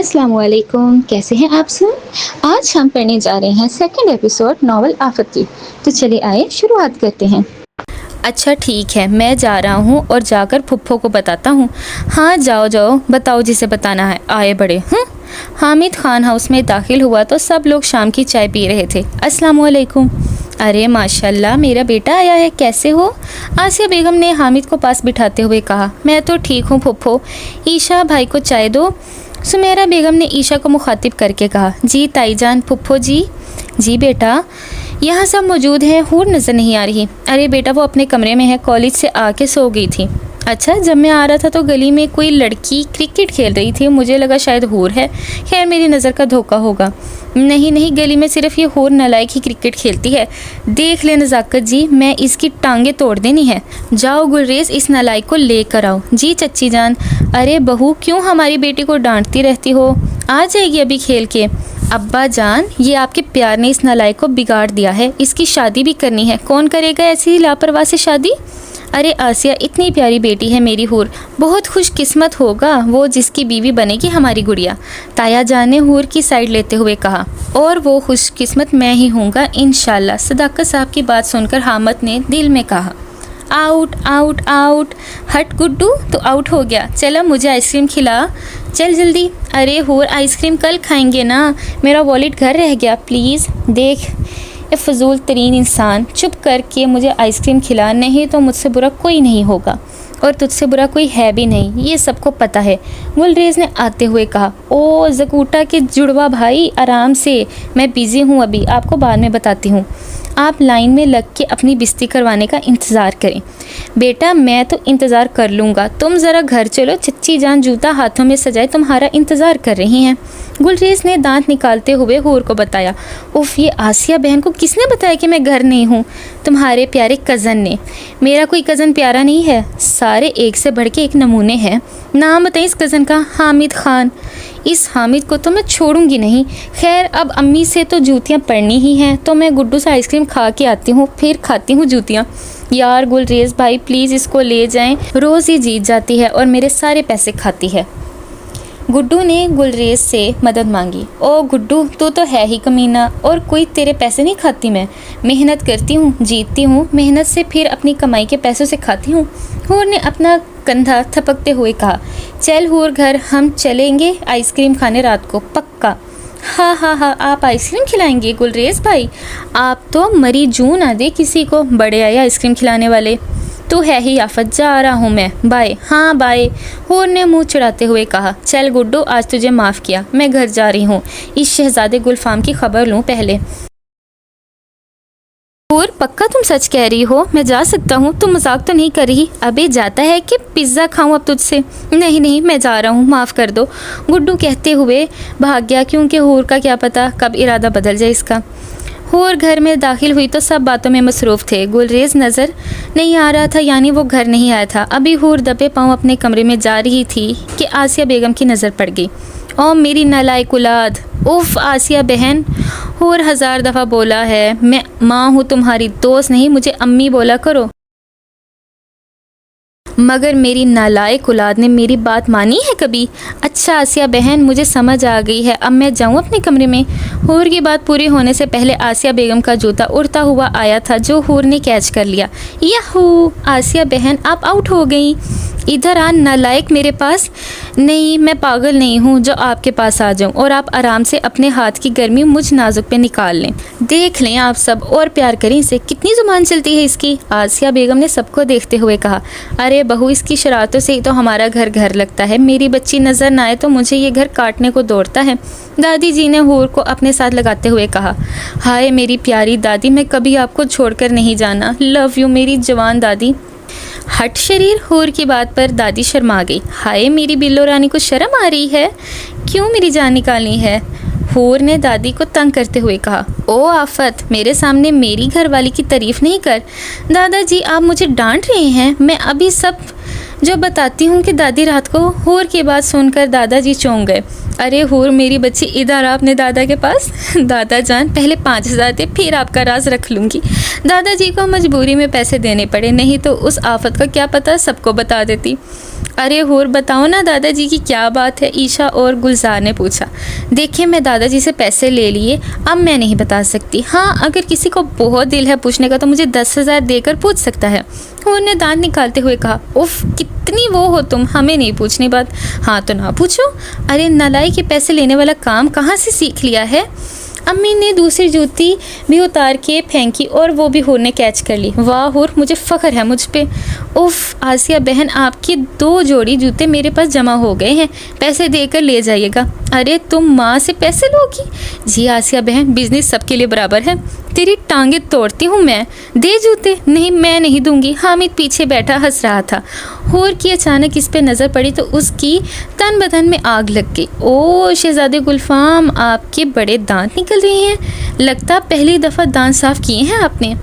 अस्सलामुअलैकुम, कैसे हैं आप सब? आज हम पढ़ने जा रहे हैं सेकंड एपिसोड नॉवल आफत की। तो चलिए आइए शुरुआत करते हैं। अच्छा ठीक है, मैं जा रहा हूँ और जाकर फुफ्फो को बताता हूँ। हाँ जाओ जाओ, बताओ जिसे बताना है। आए बड़े। हामिद खान हाउस में दाखिल हुआ तो सब लोग शाम की चाय पी रहे थे। अस्सलाम वालेकुम। अरे माशाल्लाह, मेरा बेटा आया है, कैसे हो? आसिया बेगम ने हामिद को पास बिठाते हुए कहा। मैं तो ठीक हूँ फुफ्फो, ईशा भाई को चाय दो। सुमेरा बेगम ने ईशा को मुखातिब करके कहा। जी ताईजान। फुफ्फो जी। जी बेटा। यहाँ सब मौजूद हैं, हूर नज़र नहीं आ रही। अरे बेटा वो अपने कमरे में है, कॉलेज से आके सो गई थी। अच्छा, जब मैं आ रहा था तो गली में कोई लड़की क्रिकेट खेल रही थी, मुझे लगा शायद हूर है। खैर मेरी नज़र का धोखा होगा। नहीं नहीं, गली में सिर्फ ये हूर नालायक ही क्रिकेट खेलती है। देख ले नज़ाकत जी, मैं इसकी टांगे तोड़ देनी है। जाओ गुलरेज, इस नालायक को लेकर आओ। जी चच्ची जान। अरे बहू, क्यों हमारी बेटी को डांटती रहती हो? आ जाएगी अभी खेल के। अब्बा जान, ये आपके प्यार ने इस नालायक को बिगाड़ दिया है, इसकी शादी भी करनी है। कौन करेगा ऐसी लापरवाह से शादी? अरे आसिया, इतनी प्यारी बेटी है मेरी हूर, बहुत खुशकिस्मत होगा वो जिसकी बीवी बनेगी हमारी गुड़िया। ताया जान ने हूर की साइड लेते हुए कहा। और वो खुशकिस्मत मैं ही हूँगा इंशाल्लाह। सदाकत साहब की बात सुनकर हामिद ने दिल में कहा। Out out out. हट गुड्डू, तो आउट हो गया। चला मुझे आइसक्रीम खिला, चल जल्दी। अरे हूर, आइसक्रीम कल खाएंगे ना, मेरा वॉलेट घर रह गया, प्लीज़। देख ये फजूल तरीन इंसान, चुप करके मुझे आइसक्रीम खिला, नहीं तो मुझसे बुरा कोई नहीं होगा, और तुझसे बुरा कोई है भी नहीं, ये सबको पता है। गुलरेज ने आते हुए कहा। ओ जकूटा के जुड़वा भाई, आराम से, मैं बिज़ी हूँ अभी, आपको बाद में बताती हूँ। आप लाइन में लग के अपनी बिस्ती करवाने का इंतज़ार करें। बेटा मैं तो इंतज़ार कर लूँगा, तुम ज़रा घर चलो। चच्ची जान जूता हाथों में सजाए तुम्हारा इंतज़ार कर रही हैं। गुलरेज ने दांत निकालते हुए हूर को बताया। उफ़, ये आसिया बहन को किसने बताया कि मैं घर नहीं हूँ? तुम्हारे प्यारे कज़न ने। मेरा कोई कज़न प्यारा नहीं है, सारे एक से बढ़ के एक नमूने हैं। नाम बताइए इस कज़न का। हामिद खान। इस हामिद को तो मैं छोड़ूंगी नहीं। खैर अब अम्मी से तो जूतियाँ पड़नी ही हैं, तो मैं गुड्डू से आइसक्रीम खा के आती हूँ, फिर खाती हूँ जूतियाँ। यार गुलरेज भाई प्लीज़ इसको ले जाएं, रोज़ ही जीत जाती है और मेरे सारे पैसे खाती है। गुड्डू ने गुलरेज से मदद मांगी। ओ गुड्डू, तू तो है ही कमीना, और कोई तेरे पैसे नहीं खाती मैं। मेहनत करती हूँ, जीतती हूँ, मेहनत से फिर अपनी कमाई के पैसों से खाती हूँ। हूर ने अपना कंधा थपकते हुए कहा। चल हूर, घर हम चलेंगे आइसक्रीम खाने रात को, पक्का। हाँ हाँ हाँ, आप आइसक्रीम खिलाएंगे गुलरेज भाई? आप तो मरी जून ना दे किसी को, बड़े आए आइसक्रीम खिलाने वाले। तू है ही आफत, जा रहा हूँ मैं, बाय। हाँ बाय, हूर ने मुंह चढ़ाते हुए कहा। चल गुड्डू, आज तुझे माफ़ किया, मैं घर जा रही हूँ, इस शहजादे गुलफाम की खबर लूँ पहले। हूर, पक्का तुम सच कह रही हो? मैं जा सकता हूँ? तुम मजाक तो नहीं कर रही? अबे जाता है कि पिज़्ज़ा खाऊं अब तुझसे? नहीं नहीं, मैं जा रहा हूँ, माफ़ कर दो, गुड्डू कहते हुए भाग गया, क्योंकि हूर का क्या पता कब इरादा बदल जाए इसका। हूर घर में दाखिल हुई तो सब बातों में मसरूफ़ थे। गुलरेज नज़र नहीं आ रहा था, यानी वो घर नहीं आया था। अभी हूर दबे पाँव अपने कमरे में जा रही थी कि आसिया बेगम की नज़र पड़ गई। ओ मेरी नालायक औलाद। उफ़ आसिया बहन, हूर 1000 दफ़ा बोला है मैं माँ हूँ तुम्हारी, दोस्त नहीं, मुझे अम्मी बोला करो। मगर मेरी नालायक औलाद ने मेरी बात मानी है कभी? अच्छा आसिया बहन, मुझे समझ आ गई है, अब मैं जाऊँ अपने कमरे में। हूर की बात पूरी होने से पहले आसिया बेगम का जूता उड़ता हुआ आया था, जो हूर ने कैच कर लिया। याहू, आसिया बहन आप आउट हो गई। इधर आ नालायक, मेरे पास। नहीं, मैं पागल नहीं हूँ जो आपके पास आ जाऊँ और आप आराम से अपने हाथ की गर्मी मुझ नाजुक पे निकाल लें। देख लें आप सब और प्यार करें इसे, कितनी ज़ुबान चलती है इसकी। आसिया बेगम ने सबको देखते हुए कहा। अरे बहू, इसकी शरारतों से ही तो हमारा घर घर लगता है। मेरी बच्ची नज़र ना आए तो मुझे ये घर काटने को दौड़ता है। दादी जी ने हूर को अपने साथ लगाते हुए कहा। हाय मेरी प्यारी दादी, मैं कभी आपको छोड़कर नहीं जाना। लव यू मेरी जवान दादी। हट शरीर। हूर की बात पर दादी शर्मा गई। हाय मेरी बिल्लो रानी को शर्म आ रही है, क्यों मेरी जान निकालनी है? हूर ने दादी को तंग करते हुए कहा। ओ आफत, मेरे सामने मेरी घरवाली की तारीफ नहीं कर। दादाजी आप मुझे डांट रहे हैं? मैं अभी सब जो बताती हूँ कि दादी रात को। हूर की बात सुनकर दादाजी चौंक गए। अरे हूर मेरी बच्ची, इधर आ अपने दादा के पास। दादा जान, पहले 5000 दे, फिर आपका राज रख लूँगी। दादाजी को मजबूरी में पैसे देने पड़े, नहीं तो उस आफत का क्या पता सबको बता देती। अरे हूर बताओ ना दादाजी की क्या बात है, ईशा और गुलजार ने पूछा। देखिए मैं दादाजी से पैसे ले लिए, अब मैं नहीं बता सकती। हाँ अगर किसी को बहुत दिल है पूछने का तो मुझे 10,000 देकर पूछ सकता है, हूर ने दांत निकालते हुए कहा। उफ कितनी वो हो तुम, हमें नहीं पूछनी बात। हाँ तो ना पूछो। अरे नालाई के पैसे लेने वाला काम कहाँ से सीख लिया है। अम्मी ने दूसरी जूती भी उतार के फेंकी और वो भी हूर ने कैच कर ली। वाह हूर मुझे फ़ख्र है मुझ पे। उफ़ आसिया बहन आपकी 2 जोड़ी जूते मेरे पास जमा हो गए हैं, पैसे देकर ले जाइएगा। अरे तुम माँ से पैसे लोगी? जी आसिया बहन बिजनेस सबके लिए बराबर है, तेरी टांगे तोड़ती हूँ मैं, दे जूते। नहीं मैं नहीं दूंगी। हामिद पीछे बैठा हंस रहा था। हूर की अचानक इस पे नज़र पड़ी तो उसकी तन बदन में आग लग गई। ओ शहजादे गुलफाम आपके बड़े दांत निकल रहे हैं, लगता पहली दफ़ा दांत साफ़ किए हैं आपने।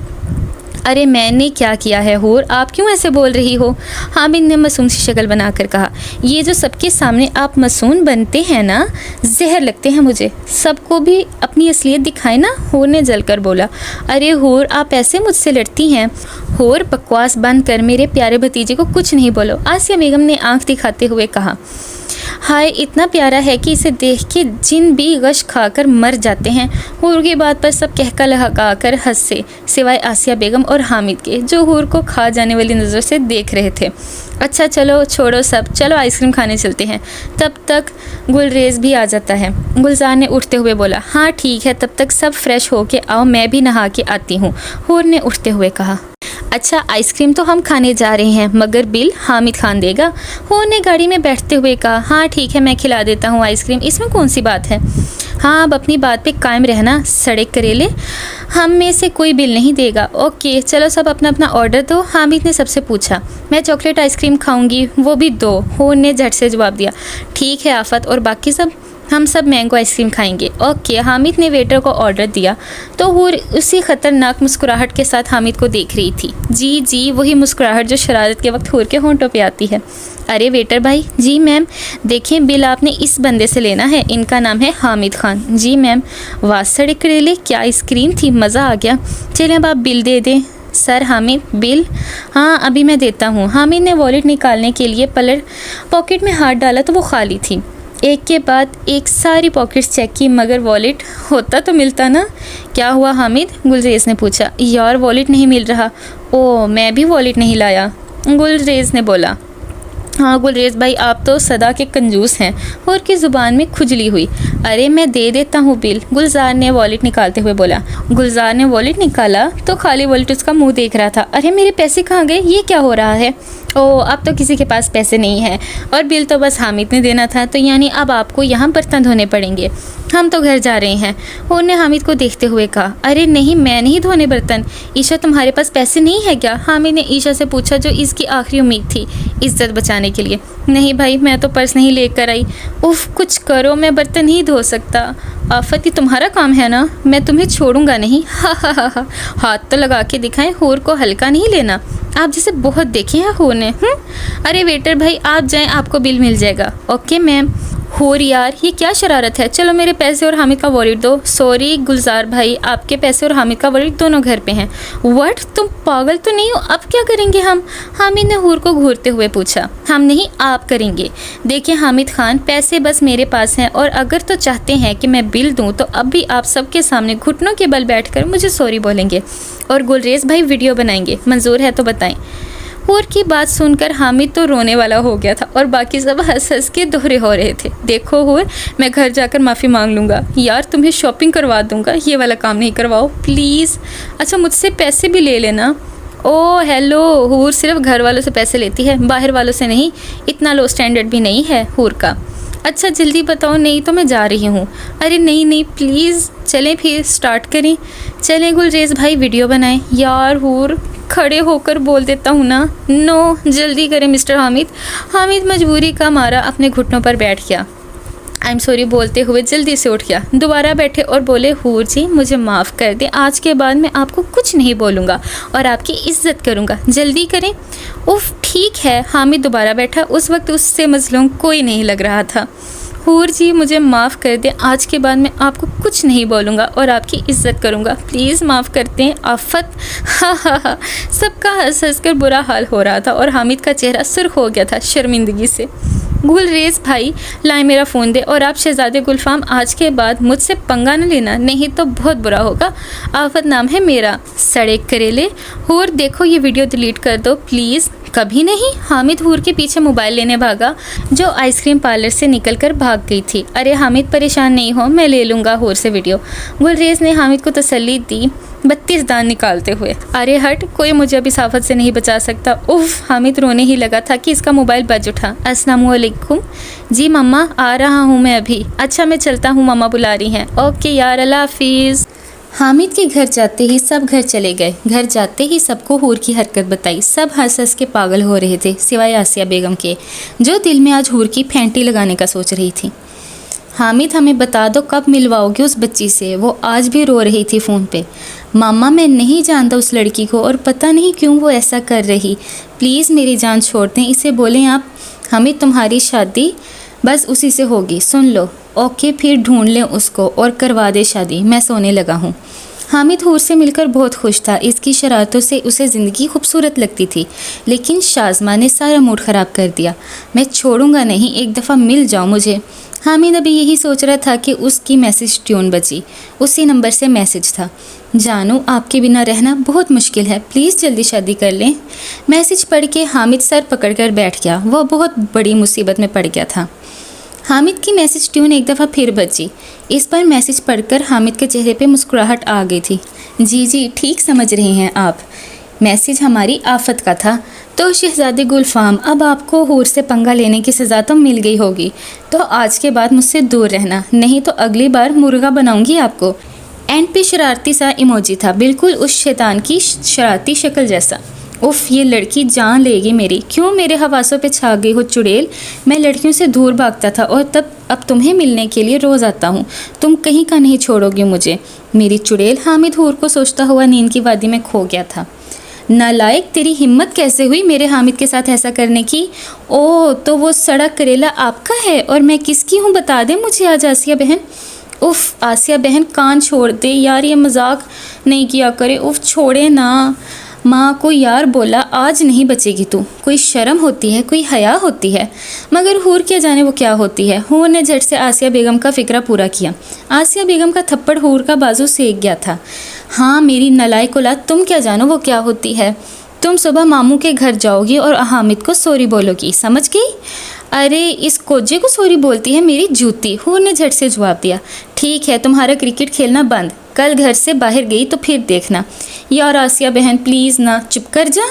अरे मैंने क्या किया है हूर, आप क्यों ऐसे बोल रही हो? हामिद ने मासूम सी शक्ल बनाकर कहा। ये जो सबके सामने आप मासूम बनते हैं ना, जहर लगते हैं मुझे। सबको भी अपनी असलियत दिखाए ना, हूर ने जलकर बोला। अरे हूर आप ऐसे मुझसे लड़ती हैं। हूर बकवास बंद कर मेरे प्यारे भतीजे को कुछ नहीं बोलो, आसिया बेगम ने आंख दिखाते हुए कहा। हाय इतना प्यारा है कि इसे देख के जिन भी गश खाकर मर जाते हैं। हूर की बात पर सब कहका लगा कर हंसे, सिवाय आसिया बेगम और हामिद के, जो हूर को खा जाने वाली नज़र से देख रहे थे। अच्छा चलो छोड़ो सब, चलो आइसक्रीम खाने चलते हैं, तब तक गुलरेज भी आ जाता है। गुलजार ने उठते हुए बोला। हाँ ठीक है, तब तक सब फ्रेश होके आओ, मैं भी नहा के आती हूँ, हूर ने उठते हुए कहा। अच्छा आइसक्रीम तो हम खाने जा रहे हैं, मगर बिल हामिद खान देगा, हूर ने गाड़ी में बैठते हुए कहा। हाँ ठीक है मैं खिला देता हूँ आइसक्रीम, इसमें कौन सी बात है। हाँ अब अपनी बात पे कायम रहना, सड़े करेले, हम में से कोई बिल नहीं देगा। ओके चलो सब अपना अपना ऑर्डर दो, हामिद ने सबसे पूछा। मैं चॉकलेट आइसक्रीम खाऊंगी, वो भी 2, हूर ने झट से जवाब दिया। ठीक है आफत, और बाकी सब? हम सब मैंगो आइसक्रीम खाएंगे। ओके हामिद ने वेटर को ऑर्डर दिया तो हूर उसी खतरनाक मुस्कुराहट के साथ हामिद को देख रही थी। जी जी वही मुस्कुराहट जो शरारत के वक्त हूर के होंठों पे आती है। अरे वेटर भाई। जी मैम। देखें बिल आपने इस बंदे से लेना है, इनका नाम है हामिद खान। जी मैम। वाह सड़े करेले क्या आइसक्रीम थी, मज़ा आ गया। चलें अब आप बिल दे दें। Sir Hamid bill? हाँ अभी मैं देता हूँ। हामिद ने वॉलेट निकालने के लिए पॉकेट में हाथ डाला तो वो खाली थी। एक के बाद एक सारी पॉकेट्स चेक की, मगर वॉलेट होता तो मिलता ना। क्या हुआ हामिद? गुलरेज ने पूछा। यार वॉलेट नहीं मिल रहा। ओ मैं भी वॉलेट नहीं लाया, गुलरेज ने बोला। हाँ गुलरेज भाई आप तो सदा के कंजूस हैं, और की ज़ुबान में खुजली हुई। अरे मैं दे देता हूँ बिल, गुलजार ने वॉलेट निकालते हुए बोला। गुलजार ने वॉलेट निकाला तो खाली वॉलेट उसका मुंह देख रहा था। अरे मेरे पैसे कहाँ गए, ये क्या हो रहा है? ओ अब तो किसी के पास पैसे नहीं है, और बिल तो बस हामिद ने देना था, तो यानी अब आपको यहाँ बर्तन धोने पड़ेंगे। हम तो घर जा रहे हैं, उन्होंने हामिद को देखते हुए कहा। अरे नहीं मैं नहीं धोने बर्तन। ईशा तुम्हारे पास पैसे नहीं है क्या? हामिद ने ईशा से पूछा, जो इसकी आखिरी उम्मीद थी इज्जत बचाने के लिए। नहीं भाई मैं तो पर्स नहीं लेकर आई। उफ कुछ करो, मैं बर्तन नहीं धो सकता। आफत ये तुम्हारा काम है ना, मैं तुम्हें छोड़ूंगा नहीं। हा हा हा हा। हाथ तो लगा के दिखाएं, हूर को हल्का नहीं लेना, आप जैसे बहुत देखे हैं हूर ने। अरे वेटर भाई आप जाएं, आपको बिल मिल जाएगा। Okay ma'am. हूर यार ये क्या शरारत है, चलो मेरे पैसे और हामिद का वॉलेट दो। सॉरी गुलजार भाई आपके पैसे और हामिद का वॉलेट दोनों घर पे हैं। व्हाट तुम पागल तो नहीं हो, अब क्या करेंगे हम? हामिद ने हूर को घूरते हुए पूछा। हम नहीं आप करेंगे। देखिए हामिद खान पैसे बस मेरे पास हैं, और अगर तो चाहते हैं कि मैं बिल दूं तो अब भी आप सबके सामने घुटनों के बल बैठकर मुझे सॉरी बोलेंगे, और गुलरेज भाई वीडियो बनाएंगे। मंजूर है तो बताएं। हूर की बात सुनकर हामिद तो रोने वाला हो गया था, और बाकी सब हंस हंस के दोहरे हो रहे थे। देखो हूर मैं घर जाकर माफ़ी मांग लूँगा यार, तुम्हें शॉपिंग करवा दूँगा, ये वाला काम नहीं करवाओ प्लीज़। अच्छा मुझसे पैसे भी ले लेना। ओ हेलो, हूर सिर्फ घर वालों से पैसे लेती है, बाहर वालों से नहीं। इतना लो स्टैंडर्ड भी नहीं है हूर का। अच्छा जल्दी बताओ, नहीं तो मैं जा रही हूँ। अरे नहीं नहीं प्लीज़, चलें फिर स्टार्ट करें। चलें गुलरेज भाई वीडियो बनाएं। यार हूर खड़े होकर बोल देता हूँ ना। नो जल्दी करें मिस्टर हामिद। हामिद मजबूरी का मारा अपने घुटनों पर बैठ गया। आई एम सॉरी बोलते हुए जल्दी से उठ गया। दोबारा बैठे और बोले, हूर जी मुझे माफ़ कर दें, आज के बाद मैं आपको कुछ नहीं बोलूँगा और आपकी इज्जत करूँगा, जल्दी करें। उफ ठीक है। हामिद दोबारा बैठा। उस वक्त उससे मजलूम कोई नहीं लग रहा था। हूर जी मुझे माफ़ कर दें, आज के बाद मैं आपको कुछ नहीं बोलूँगा और आपकी इज्जत करूँगा, प्लीज़ माफ़ करते हैं आफत। हा हा हा। सबका हंस हंस कर बुरा हाल हो रहा था और हामिद का चेहरा सुर्ख हो गया था शर्मिंदगी से। गुलरेज भाई लाए मेरा फ़ोन दे, और आप शहजादे गुलफाम आज के बाद मुझसे पंगा न लेना, नहीं तो बहुत बुरा होगा। आफत नाम है मेरा, सड़े करेले। हूर देखो ये वीडियो डिलीट कर दो प्लीज़। कभी नहीं। हामिद हूर के पीछे मोबाइल लेने भागा, जो आइसक्रीम पार्लर से निकलकर भाग गई थी। अरे हामिद परेशान नहीं हो, मैं ले लूँगा हूर से वीडियो। गुलरेज ने हामिद को तसल्ली दी 32 दांत निकालते हुए। अरे हट, कोई मुझे अभी साफत से नहीं बचा सकता। उफ, हामिद रोने ही लगा था कि इसका मोबाइल बज उठा। अस्सलामुअलैकुम। जी मम्मा आ रहा हूँ मैं अभी। अच्छा मैं चलता हूँ, मम्मा बुला रही हैं। ओके यार, अल्लाह हाफिज़। हामिद के घर जाते ही सब घर चले गए। घर जाते ही सबको हूर की हरकत बताई। सब हंस हंस के पागल हो रहे थे, सिवाय आसिया बेगम के, जो दिल में आज हूर की फेंटी लगाने का सोच रही थी। हामिद हमें बता दो कब मिलवाओगे उस बच्ची से, वो आज भी रो रही थी फ़ोन पे। मामा मैं नहीं जानता उस लड़की को और पता नहीं क्यों वो ऐसा कर रही, प्लीज़ मेरी जान छोड़ दें, इसे बोलें आप। हामिद तुम्हारी शादी बस उसी से होगी, सुन लो। ओके फिर ढूंढ लें उसको और करवा दे शादी, मैं सोने लगा हूँ। हामिद हूर से मिलकर बहुत खुश था। इसकी शरारतों से उसे ज़िंदगी खूबसूरत लगती थी, लेकिन शाज़मा ने सारा मूड ख़राब कर दिया। मैं छोड़ूंगा नहीं, एक दफ़ा मिल जाओ मुझे। हामिद अभी यही सोच रहा था कि उसकी मैसेज ट्यून बजी। उसी नंबर से मैसेज था, जानू आपके बिना रहना बहुत मुश्किल है, प्लीज़ जल्दी शादी कर लें। मैसेज पढ़ के हामिद सर पकड़कर बैठ गया। वह बहुत बड़ी मुसीबत में पड़ गया था। हामिद की मैसेज ट्यून एक दफ़ा फिर बजी। इस पर मैसेज पढ़कर हामिद के चेहरे पे मुस्कुराहट आ गई थी। जी जी ठीक समझ रहे हैं आप, मैसेज हमारी आफत का था। तो शहजादे गुलफाम, अब आपको हूर से पंगा लेने की सज़ा तो मिल गई होगी, तो आज के बाद मुझसे दूर रहना, नहीं तो अगली बार मुर्गा बनाऊंगी आपको। एंड पे शरारती सा इमोजी था, बिल्कुल उस शैतान की शरारती शक्ल जैसा। उफ, ये लड़की जान लेगी मेरी, क्यों मेरे हवासों पे छा गई हो चुड़ैल। मैं लड़कियों से दूर भागता था और तब अब तुम्हें मिलने के लिए रोज़ आता हूँ, तुम कहीं का नहीं छोड़ोगी मुझे, मेरी चुड़ैल। हामिद हूर को सोचता हुआ नींद की वादी में खो गया था। नालायक, तेरी हिम्मत कैसे हुई मेरे हामिद के साथ ऐसा करने की। ओ तो वो सड़ा करेला आपका है और मैं किसकी हूँ, बता दे मुझे आज आसिया बहन। उफ आसिया बहन कान छोड़ दे यार, ये मजाक नहीं किया करे। उफ छोड़े ना, माँ को यार बोला आज नहीं बचेगी तू। कोई शर्म होती है, कोई हया होती है। मगर हूर क्या जाने वो क्या होती है। हूर ने झट से आसिया बेगम का फिक्रा पूरा किया। आसिया बेगम का थप्पड़ हूर का बाजू सेक गया था। हाँ मेरी नलायक औलाद, तुम क्या जानो वो क्या होती है। तुम सुबह मामू के घर जाओगी और हामिद को सॉरी बोलोगी, समझ गई। अरे इस कोजे को सॉरी बोलती है मेरी जूती, हूर ने झट से जवाब दिया। ठीक है तुम्हारा क्रिकेट खेलना बंद, कल घर से बाहर गई तो फिर देखना। यार आसिया बहन प्लीज़ ना, चुप कर जा।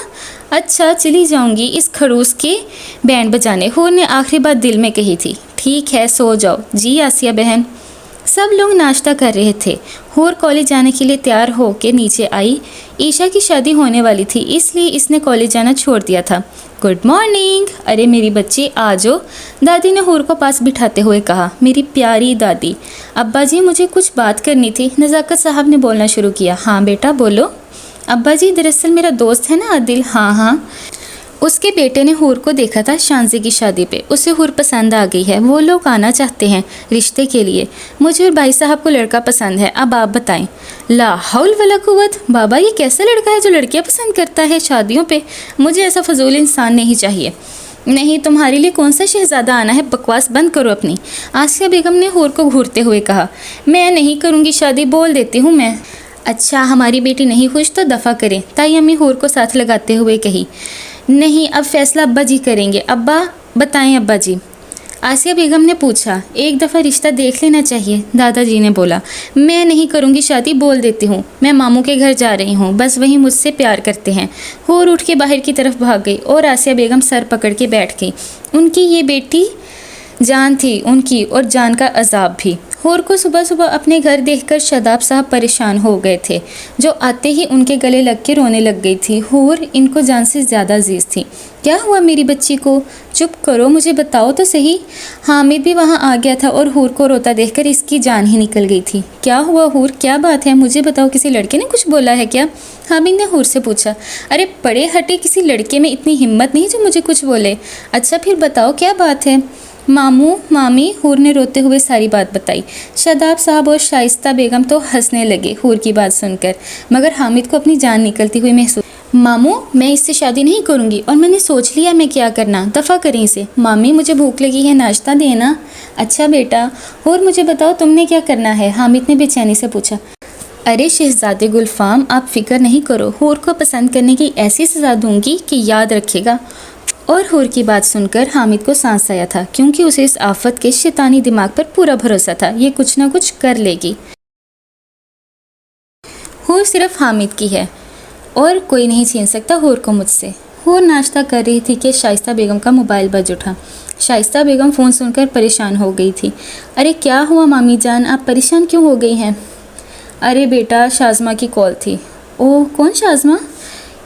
अच्छा चली जाऊंगी इस खड़ूस के बैंड बजाने, हूर ने आखिरी बात दिल में कही थी। ठीक है सो जाओ। जी आसिया बहन। सब लोग नाश्ता कर रहे थे। हूर कॉलेज जाने के लिए तैयार होकर नीचे आई। ईशा की शादी होने वाली थी, इसलिए इसने कॉलेज जाना छोड़ दिया था। Good morning. अरे मेरी बच्ची आ जाओ, दादी ने हूर को पास बिठाते हुए कहा। मेरी प्यारी दादी। अब्बा जी मुझे कुछ बात करनी थी, नज़ाकत साहब ने बोलना शुरू किया। हाँ बेटा बोलो। अब्बा जी दरअसल मेरा दोस्त है ना आदिल। हाँ हाँ। उसके बेटे ने हूर को देखा था शांजी की शादी पे, उसे हूर पसंद आ गई है, वो लोग आना चाहते हैं रिश्ते के लिए। मुझे और भाई साहब को लड़का पसंद है, अब आप बताएं। ला हौल वला कुव्वत, बाबा ये कैसा लड़का है जो लड़कियां पसंद करता है शादियों पे, मुझे ऐसा फजूल इंसान नहीं चाहिए। नहीं तुम्हारे लिए कौन सा शहजादा आना है, बकवास बंद करो अपनी। आसिया बेगम ने हूर को घूरते हुए कहा। मैं नहीं करूँगी शादी, बोल देती हूँ मैं। अच्छा हमारी बेटी नहीं खुश तो दफ़ा करें, ताई अम्मी हूर को साथ लगाते हुए कही। नहीं अब फैसला अब्बा जी करेंगे। अब्बा बताएं अब्बा जी। आसिया बेगम ने पूछा। एक दफ़ा रिश्ता देख लेना चाहिए, दादाजी ने बोला। मैं नहीं करूँगी शादी, बोल देती हूँ। मैं मामू के घर जा रही हूँ, बस वही मुझसे प्यार करते हैं। हूर उठ के बाहर की तरफ भाग गई और आसिया बेगम सर पकड़ के बैठ गई। उनकी ये बेटी जान थी उनकी, और जान का अजाब भी। हूर को सुबह सुबह अपने घर देखकर शादाब साहब परेशान हो गए थे, जो आते ही उनके गले लग के रोने लग गई थी। हूर इनको जान से ज़्यादा अजीज़ थी। क्या हुआ मेरी बच्ची को, चुप करो मुझे बताओ तो सही। हामिद भी वहाँ आ गया था और हूर को रोता देखकर इसकी जान ही निकल गई थी। क्या हुआ हूर, क्या बात है, मुझे बताओ, किसी लड़के ने कुछ बोला है क्या। हामिद ने हूर से पूछा। अरे पड़े हटे किसी लड़के में इतनी हिम्मत नहीं जो मुझे कुछ बोले। अच्छा फिर बताओ क्या बात है। मामू मामी, हूर ने रोते हुए सारी बात बताई। शादाब साहब और शाइस्ता बेगम तो हंसने लगे हूर की बात सुनकर, मगर हामिद को अपनी जान निकलती हुई महसूस। मामू, मैं इससे शादी नहीं करूंगी और मैंने सोच लिया मैं क्या करना, दफ़ा करें इसे। मामी, मुझे भूख लगी है, नाश्ता देना। अच्छा बेटा। और मुझे बताओ तुमने क्या करना है, हामिद ने बेचैनी से पूछा। अरे शहजादे गुलफाम, आप फिक्र नहीं करो, हूर को पसंद करने की ऐसी सज़ा दूंगी कि याद रखेगा। और हूर की बात सुनकर हामिद को सांस आया था, क्योंकि उसे इस आफत के शैतानी दिमाग पर पूरा भरोसा था, ये कुछ ना कुछ कर लेगी। हूर सिर्फ हामिद की है और कोई नहीं छीन सकता हूर को मुझसे। हूर नाश्ता कर रही थी कि शाइस्ता बेगम का मोबाइल बज उठा। शाइस्ता बेगम फ़ोन सुनकर परेशान हो गई थी। अरे क्या हुआ मामी जान, आप परेशान क्यों हो गई हैं? अरे बेटा, शाज़मा की कॉल थी। ओह, कौन शाज़मा?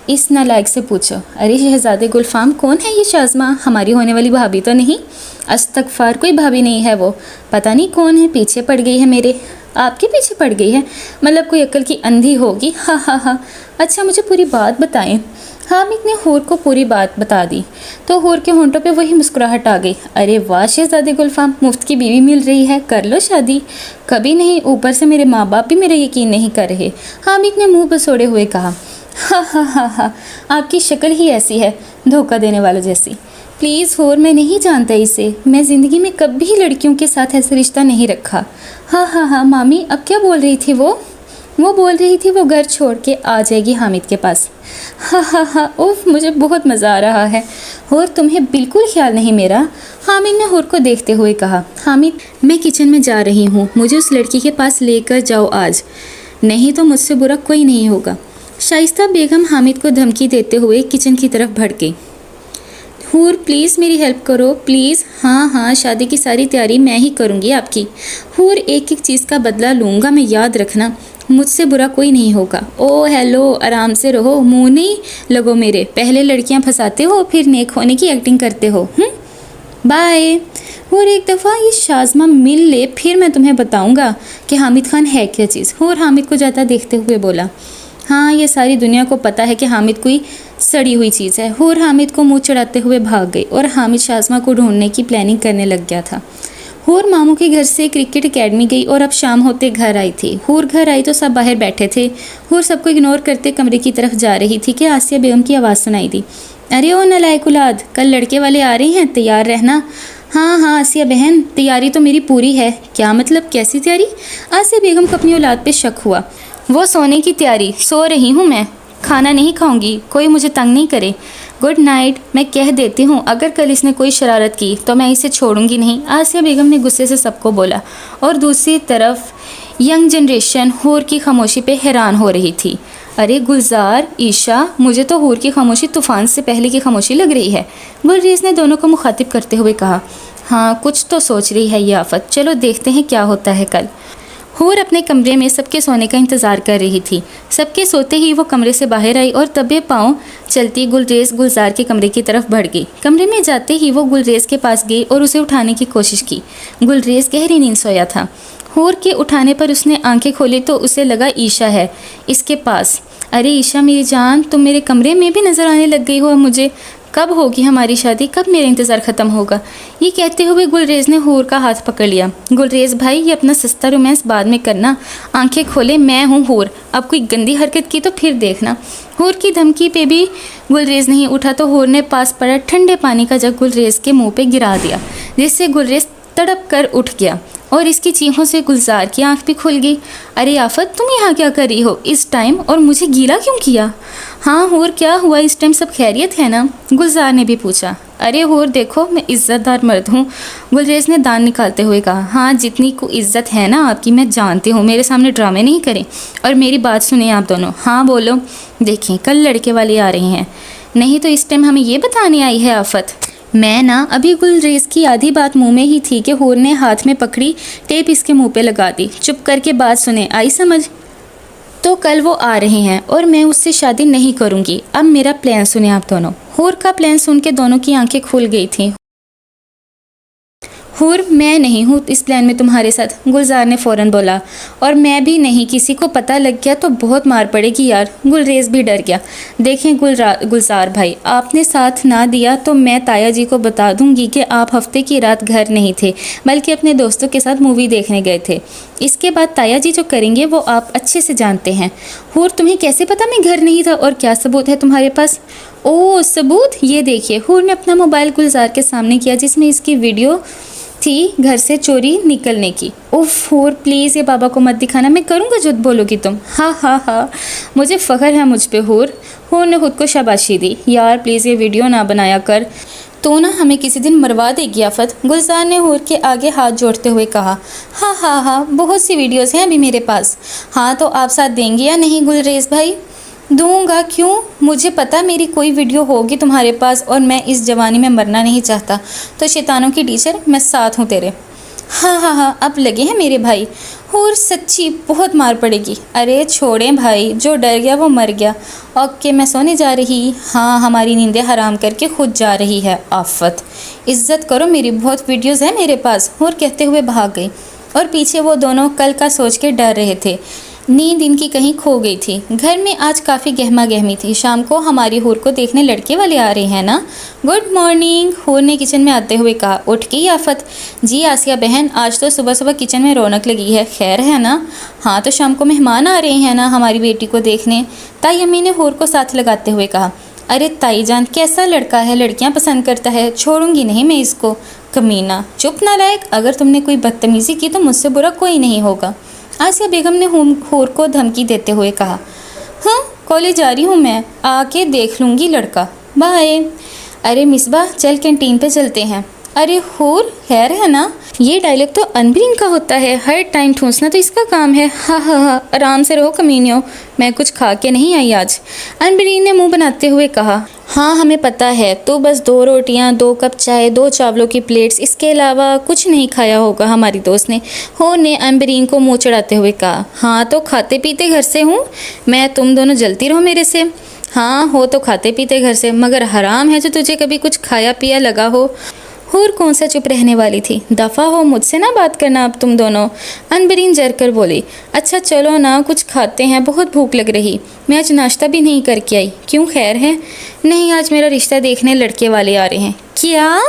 इस नालायक से पूछो। अरे शहजादे गुलफाम, कौन है ये शाज़मा? हमारी होने वाली भाभी तो नहीं? अस्तगफार, कोई भाभी नहीं है वो, पता नहीं कौन है, पीछे पड़ गई है मेरे। आपके पीछे पड़ गई है? मतलब कोई अक्ल की अंधी होगी। हा हा हा। अच्छा, मुझे पूरी बात बताएं। हामिद ने हूर को पूरी बात बता दी तो हूर के होंठों पे वही मुस्कुराहट आ गई। अरे वाह शहजादे गुलफाम, मुफ्त की बीवी मिल रही है, कर लो शादी। कभी नहीं, ऊपर से मेरे माँ बाप भी मेरा यकीन नहीं कर रहे, हामिद ने मुंह बसोड़े हुए कहा। हा हा हा हा, आपकी शक्ल ही ऐसी है, धोखा देने वालों जैसी। प्लीज़ हूर, मैं नहीं जानता इसे, मैं ज़िंदगी में कभी लड़कियों के साथ ऐसा रिश्ता नहीं रखा। हाँ हाँ हाँ मामी, अब क्या बोल रही थी वो बोल रही थी वो घर छोड़ के आ जाएगी हामिद के पास। हाँ हाँ हाँ, उफ, मुझे बहुत मज़ा आ रहा है। और तुम्हें बिल्कुल ख्याल नहीं मेरा? हामिद ने हूर को देखते हुए कहा। हामिद, मैं किचन में जा रही हूँ, मुझे उस लड़की के पास लेकर जाओ आज, नहीं तो मुझसे बुरा कोई नहीं होगा। शाइस्ता बेगम हामिद को धमकी देते हुए किचन की तरफ भड़क गई। हूर प्लीज़ मेरी हेल्प करो प्लीज़। हाँ हाँ, शादी की सारी तैयारी मैं ही करूँगी आपकी। हूर, एक एक चीज़ का बदला लूँगा मैं, याद रखना, मुझसे बुरा कोई नहीं होगा। ओ हेलो, आराम से रहो, मुँह नहीं लगो मेरे, पहले लड़कियाँ फंसाते हो फिर नेक होने की एक्टिंग करते हो। बाय। हूर, एक दफ़ा ये शाज़मा मिल ले फिर मैं तुम्हें बताऊँगा कि हामिद खान है क्या चीज़। हूर हामिद को जाता देखते हुए बोला। हाँ, ये सारी दुनिया को पता है कि हामिद कोई सड़ी हुई चीज़ है। हूर हामिद को मुंह चढ़ाते हुए भाग गई और हामिद शाज़मा को ढूंढने की प्लानिंग करने लग गया था। हूर मामू के घर से क्रिकेट एकेडमी गई और अब शाम होते घर आई थी। हूर घर आई तो सब बाहर बैठे थे। हूर सबको इग्नोर करते कमरे की तरफ जा रही थी कि आसिया बेगम की आवाज़ सुनाई दी। अरे ओ नालायक औलाद, कल लड़के वाले आ रहे हैं, तैयार रहना। हाँ हाँ आसिया बहन, तैयारी तो मेरी पूरी है। क्या मतलब, कैसी तैयारी? आसिया बेगम को अपनी औलाद पे शक हुआ। वो सोने की तैयारी, सो रही हूँ मैं, खाना नहीं खाऊंगी, कोई मुझे तंग नहीं करे। Good night. मैं कह देती हूँ, अगर कल इसने कोई शरारत की तो मैं इसे छोड़ूंगी नहीं, आसिया बेगम ने गुस्से से सबको बोला। और दूसरी तरफ यंग जनरेशन हूर की खामोशी पे हैरान हो रही थी। अरे गुलजार, ईशा, मुझे तो हूर की खामोशी तूफान से पहले की खामोशी लग रही है। गुलरेज ने दोनों को मुखातिब करते हुए कहा। हाँ, कुछ तो सोच रही है ये आफत, चलो देखते हैं क्या होता है कल। हूर अपने कमरे में सबके सोने का इंतज़ार कर रही थी। सबके सोते ही वो कमरे से बाहर आई और तबे पाँव चलती गुलरेज गुलजार के कमरे की तरफ बढ़ गई। कमरे में जाते ही वो गुलरेज के पास गई और उसे उठाने की कोशिश की। गुलरेज गहरी नींद सोया था। हूर के उठाने पर उसने आंखें खोली तो उसे लगा ईशा है इसके पास। अरे ईशा मेरी जान, तुम मेरे कमरे में भी नज़र आने लग गई हो। मुझे कब होगी हमारी शादी, कब मेरा इंतज़ार ख़त्म होगा? ये कहते हुए गुलरेज ने हूर का हाथ पकड़ लिया। गुलरेज भाई, ये अपना सस्ता रोमांस बाद में करना, आंखें खोले, मैं हूँ हूर, अब कोई गंदी हरकत की तो फिर देखना। हूर की धमकी पे भी गुलरेज नहीं उठा तो हूर ने पास पड़ा ठंडे पानी का जग गुलरेज के मुँह पे गिरा दिया, जिससे गुलरेज तड़प कर उठ गया और इसकी चीखों से गुलजार की आंख भी खुल गई। अरे आफत, तुम यहाँ क्या कर रही हो इस टाइम, और मुझे गीला क्यों किया? हाँ हूर, क्या हुआ, इस टाइम सब खैरियत है ना? गुलजार ने भी पूछा। अरे हूर देखो, मैं इज़्ज़तदार मर्द हूँ, गुलरेज ने दांत निकालते हुए कहा। हाँ, जितनी को इज़्ज़त है ना आपकी मैं जानती हूँ, मेरे सामने ड्रामे नहीं करें और मेरी बात सुने आप दोनों। हाँ बोलो। देखें, कल लड़के वाले आ रहे हैं, नहीं तो इस टाइम हमें ये बताने आई है आफत। मैं ना अभी गुलरेज की आधी बात मुंह में ही थी कि हूर ने हाथ में पकड़ी टेप इसके मुंह पे लगा दी। चुप करके बात सुने, आई समझ? तो कल वो आ रहे हैं और मैं उससे शादी नहीं करूंगी। अब मेरा प्लान सुने आप दोनों। हूर का प्लान सुन के दोनों की आंखें खुल गई थी। हूर, मैं नहीं हूँ इस प्लान में तुम्हारे साथ, गुलजार ने फ़ौरन बोला। और मैं भी नहीं, किसी को पता लग गया तो बहुत मार पड़ेगी यार। गुलरेज भी डर गया। देखें गुलजार भाई, आपने साथ ना दिया तो मैं ताया जी को बता दूंगी कि आप हफ्ते की रात घर नहीं थे, बल्कि अपने दोस्तों के साथ मूवी देखने गए थे। इसके बाद ताया जी जो करेंगे वो आप अच्छे से जानते हैं। हूर, तुम्हें कैसे पता मैं घर नहीं था, और क्या सबूत है तुम्हारे पास? ओह सबूत, ये देखिए। हूर ने अपना मोबाइल गुलजार के सामने किया जिसमें इसकी वीडियो थी घर से चोरी निकलने की। उफ हूर, प्लीज़ ये बाबा को मत दिखाना, मैं करूँगा जो बोलोगी तुम। हाँ हाँ हाँ, मुझे फ़ख्र है मुझ पे हूर। हूर ने खुद को शाबाशी दी। यार प्लीज़ ये वीडियो ना बनाया कर, तो ना हमें किसी दिन मरवा देगी आफत। गुलजार ने हूर के आगे हाथ जोड़ते हुए कहा। हाँ हाँ हाँ, बहुत सी वीडियोस हैं अभी मेरे पास। हाँ तो आप साथ देंगे या नहीं गुलरेज भाई? दूंगा, क्यों? मुझे पता मेरी कोई वीडियो होगी तुम्हारे पास, और मैं इस जवानी में मरना नहीं चाहता। तो शैतानों की टीचर, मैं साथ हूँ तेरे। हाँ हाँ हाँ, अब लगे हैं मेरे भाई। हूर, सच्ची बहुत मार पड़ेगी। अरे छोड़ें भाई, जो डर गया वो मर गया। ओके, मैं सोने जा रही। हाँ, हमारी नींदें हराम करके खुद जा रही है आफत। इज्जत करो मेरी, बहुत वीडियोज़ हैं मेरे पास। हूर कहते हुए भाग गई, और पीछे वो दोनों कल का सोच के डर रहे थे। नींद इनकी कहीं खो गई थी। घर में आज काफ़ी गहमा गहमी थी। शाम को हमारी हूर को देखने लड़के वाले आ रहे हैं ना? गुड मॉर्निंग, हूर ने किचन में आते हुए कहा। उठ गई आफत? जी आसिया बहन, आज तो सुबह सुबह किचन में रौनक लगी है, खैर है ना? हाँ, तो शाम को मेहमान आ रहे हैं ना हमारी बेटी को देखने, ताई अम्मी ने हूर को साथ लगाते हुए कहा। अरे ताई जान, कैसा लड़का है, लड़कियां पसंद करता है, छोड़ूंगी नहीं मैं इसको। कमीना, चुप नालायक, अगर तुमने कोई बदतमीज़ी की तो मुझसे बुरा कोई नहीं होगा, आसिया बेगम ने हूर को धमकी देते हुए कहा। हाँ, कॉलेज जा रही हूँ मैं, आके देख लूँगी लड़का, बाय। अरे मिसबा, चल कैंटीन पे चलते हैं। अरे हूर, खैर है ना? ये डायलॉग तो अनबरीन का होता है, हर टाइम ठूंसना तो इसका काम है। हाँ हाँ हाँ, आराम से रहो कमीनियो, मैं कुछ खा के नहीं आई आज, अनबरीन ने मुंह बनाते हुए कहा। हाँ हमें पता है, तो बस 2 रोटियां, 2 कप चाय, 2 चावलों की प्लेट्स, इसके अलावा कुछ नहीं खाया होगा हमारी दोस्त ने। हूर ने अनबरीन को मुँह चढ़ाते हुए कहा। हाँ तो खाते पीते घर से हूँ मैं, तुम दोनों जलती रहो मेरे से। हाँ हो तो खाते पीते घर से, मगर हराम है जो तुझे कभी कुछ खाया पिया लगा हो। हूर कौन सा चुप रहने वाली थी। दफ़ा हो, मुझसे ना बात करना अब तुम दोनों, अनबरीन जर कर बोली। अच्छा चलो ना, कुछ खाते हैं, बहुत भूख लग रही, मैं आज नाश्ता भी नहीं करके आई। क्यों, खैर है? नहीं, आज मेरा रिश्ता देखने लड़के वाले आ रहे हैं। क्या?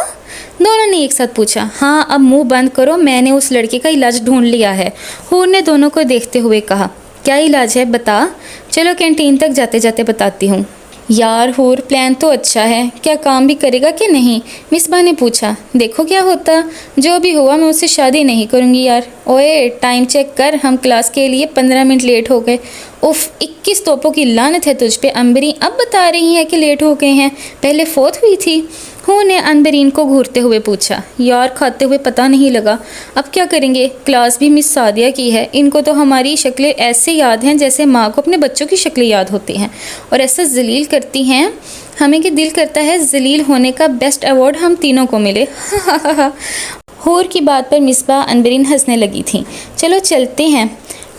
दोनों ने एक साथ पूछा। हाँ, अब मुंह बंद करो, मैंने उस लड़के का इलाज ढूंढ लिया है, हूर ने दोनों को देखते हुए कहा। क्या इलाज है, बता। चलो कैंटीन तक जाते जाते बताती हूँ। यार हूर, प्लान तो अच्छा है, क्या काम भी करेगा कि नहीं, मिसबा ने पूछा। देखो क्या होता, जो भी हुआ मैं उससे शादी नहीं करूँगी यार। ओए टाइम चेक कर, हम क्लास के लिए 15 मिनट लेट हो गए। उफ, 21 तोपों की लानत है तुझ पे अम्बरी, अब बता रही है कि लेट हो गए हैं, पहले फोत हुई थी। हूर ने अनबरीन को घूरते हुए पूछा। यार खाते हुए पता नहीं लगा, अब क्या करेंगे, क्लास भी मिस सादिया की है, इनको तो हमारी शक्लें ऐसे याद हैं जैसे माँ को अपने बच्चों की शक्लें याद होती हैं, और ऐसा जलील करती हैं हमें कि दिल करता है जलील होने का बेस्ट अवार्ड हम तीनों को मिले। हूर की बात पर मिसबा अनबरीन हंसने लगी थी। चलो चलते हैं।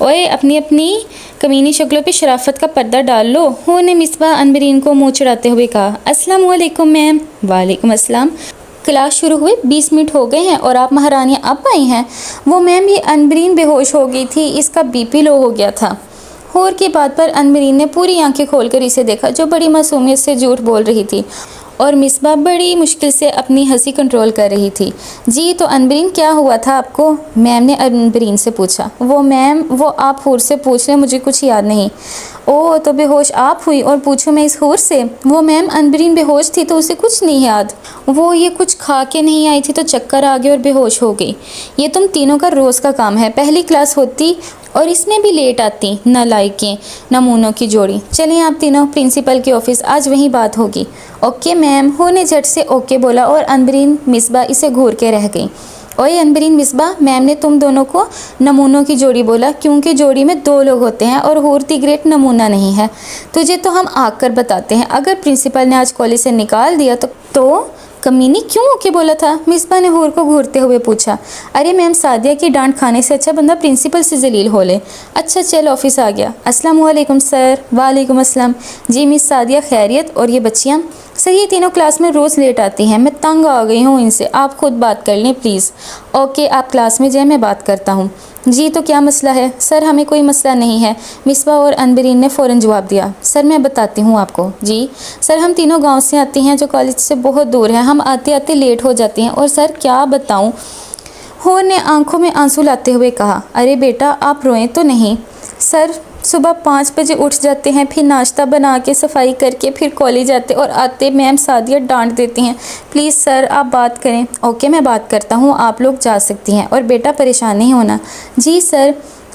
ओए अपनी अपनी कमीनी शक्लों पे शराफत का पर्दा डाल लो, हूर ने मिसबा अनबरीन को मुँह चढ़ाते हुए कहा। अस्सलाम वालेकुम मैम। वालेकुम अस्सलाम। क्लास शुरू हुए 20 मिनट हो गए हैं और आप महारानियाँ अब आई हैं। वो मैम, ये अनबरीन बेहोश हो गई थी, इसका बीपी लो हो गया था। हूर की बात पर अनबरीन ने पूरी आंखें खोलकर इसे देखा, जो बड़ी मासूमियत से झूठ बोल रही थी, और मिसबा बड़ी मुश्किल से अपनी हंसी कंट्रोल कर रही थी। जी तो अनबरीन, क्या हुआ था आपको, मैम ने अनबरीन से पूछा। वो मैम, वो आप हूर से पूछ लें, मुझे कुछ याद नहीं। ओह, तो बेहोश आप हुई और पूछो मैं इस हूर से। वो मैम, अनबरीन बेहोश थी तो उसे कुछ नहीं याद, वो ये कुछ खा के नहीं आई थी तो चक्कर आ गए और बेहोश हो गई। ये तुम तीनों का रोज़ का काम है, पहली क्लास होती और इसमें भी लेट आती, नालायकें, नमूनों की जोड़ी। चलिए आप तीनों प्रिंसिपल के ऑफिस, आज वहीं बात होगी। ओके मैम, हूर ने झट से ओके बोला, और अनबरीन मिसबा इसे घूर के रह गई। ओए अनबरीन मिसबा, मैम ने तुम दोनों को नमूनों की जोड़ी बोला, क्योंकि जोड़ी में 2 लोग होते हैं और हूर दी ग्रेट नमूना नहीं है। तुझे तो हम आकर बताते हैं, अगर प्रिंसिपल ने आज कॉलेज से निकाल दिया तो कमीनी क्यों ओके बोला था? मिसबा ने हूर को घूरते हुए पूछा। अरे मैम सादिया की डांट खाने से अच्छा बंदा प्रिंसिपल से जलील हो ले। अच्छा चल ऑफिस आ गया। अस्सलाम वालेकुम सर। वालेकुम अस्सलाम। जी मिस सादिया खैरियत? और ये बच्चियाँ? सर ये तीनों क्लास में रोज़ लेट आती हैं, मैं तंग आ गई हूँ इनसे, आप खुद बात कर लें प्लीज़। ओके आप क्लास में जाएं, मैं बात करता हूँ। जी तो क्या मसला है? सर हमें कोई मसला नहीं है, मिसबा और अनबरीन ने फ़ौरन जवाब दिया। सर मैं बताती हूँ आपको। जी सर हम तीनों गांव से आती हैं जो कॉलेज से बहुत दूर है, हम आते आते लेट हो जाती हैं और सर क्या बताऊँ। हूर ने आंखों में आंसू लाते हुए कहा। अरे बेटा आप रोएं तो नहीं। सर सुबह 5 बजे उठ जाते हैं, फिर नाश्ता बना के सफाई करके फिर कॉलेज आते और आते मैम सादिया डांट देती हैं। प्लीज़ सर आप बात करें। ओके मैं बात करता हूँ, आप लोग जा सकती हैं और बेटा परेशान नहीं होना। जी सर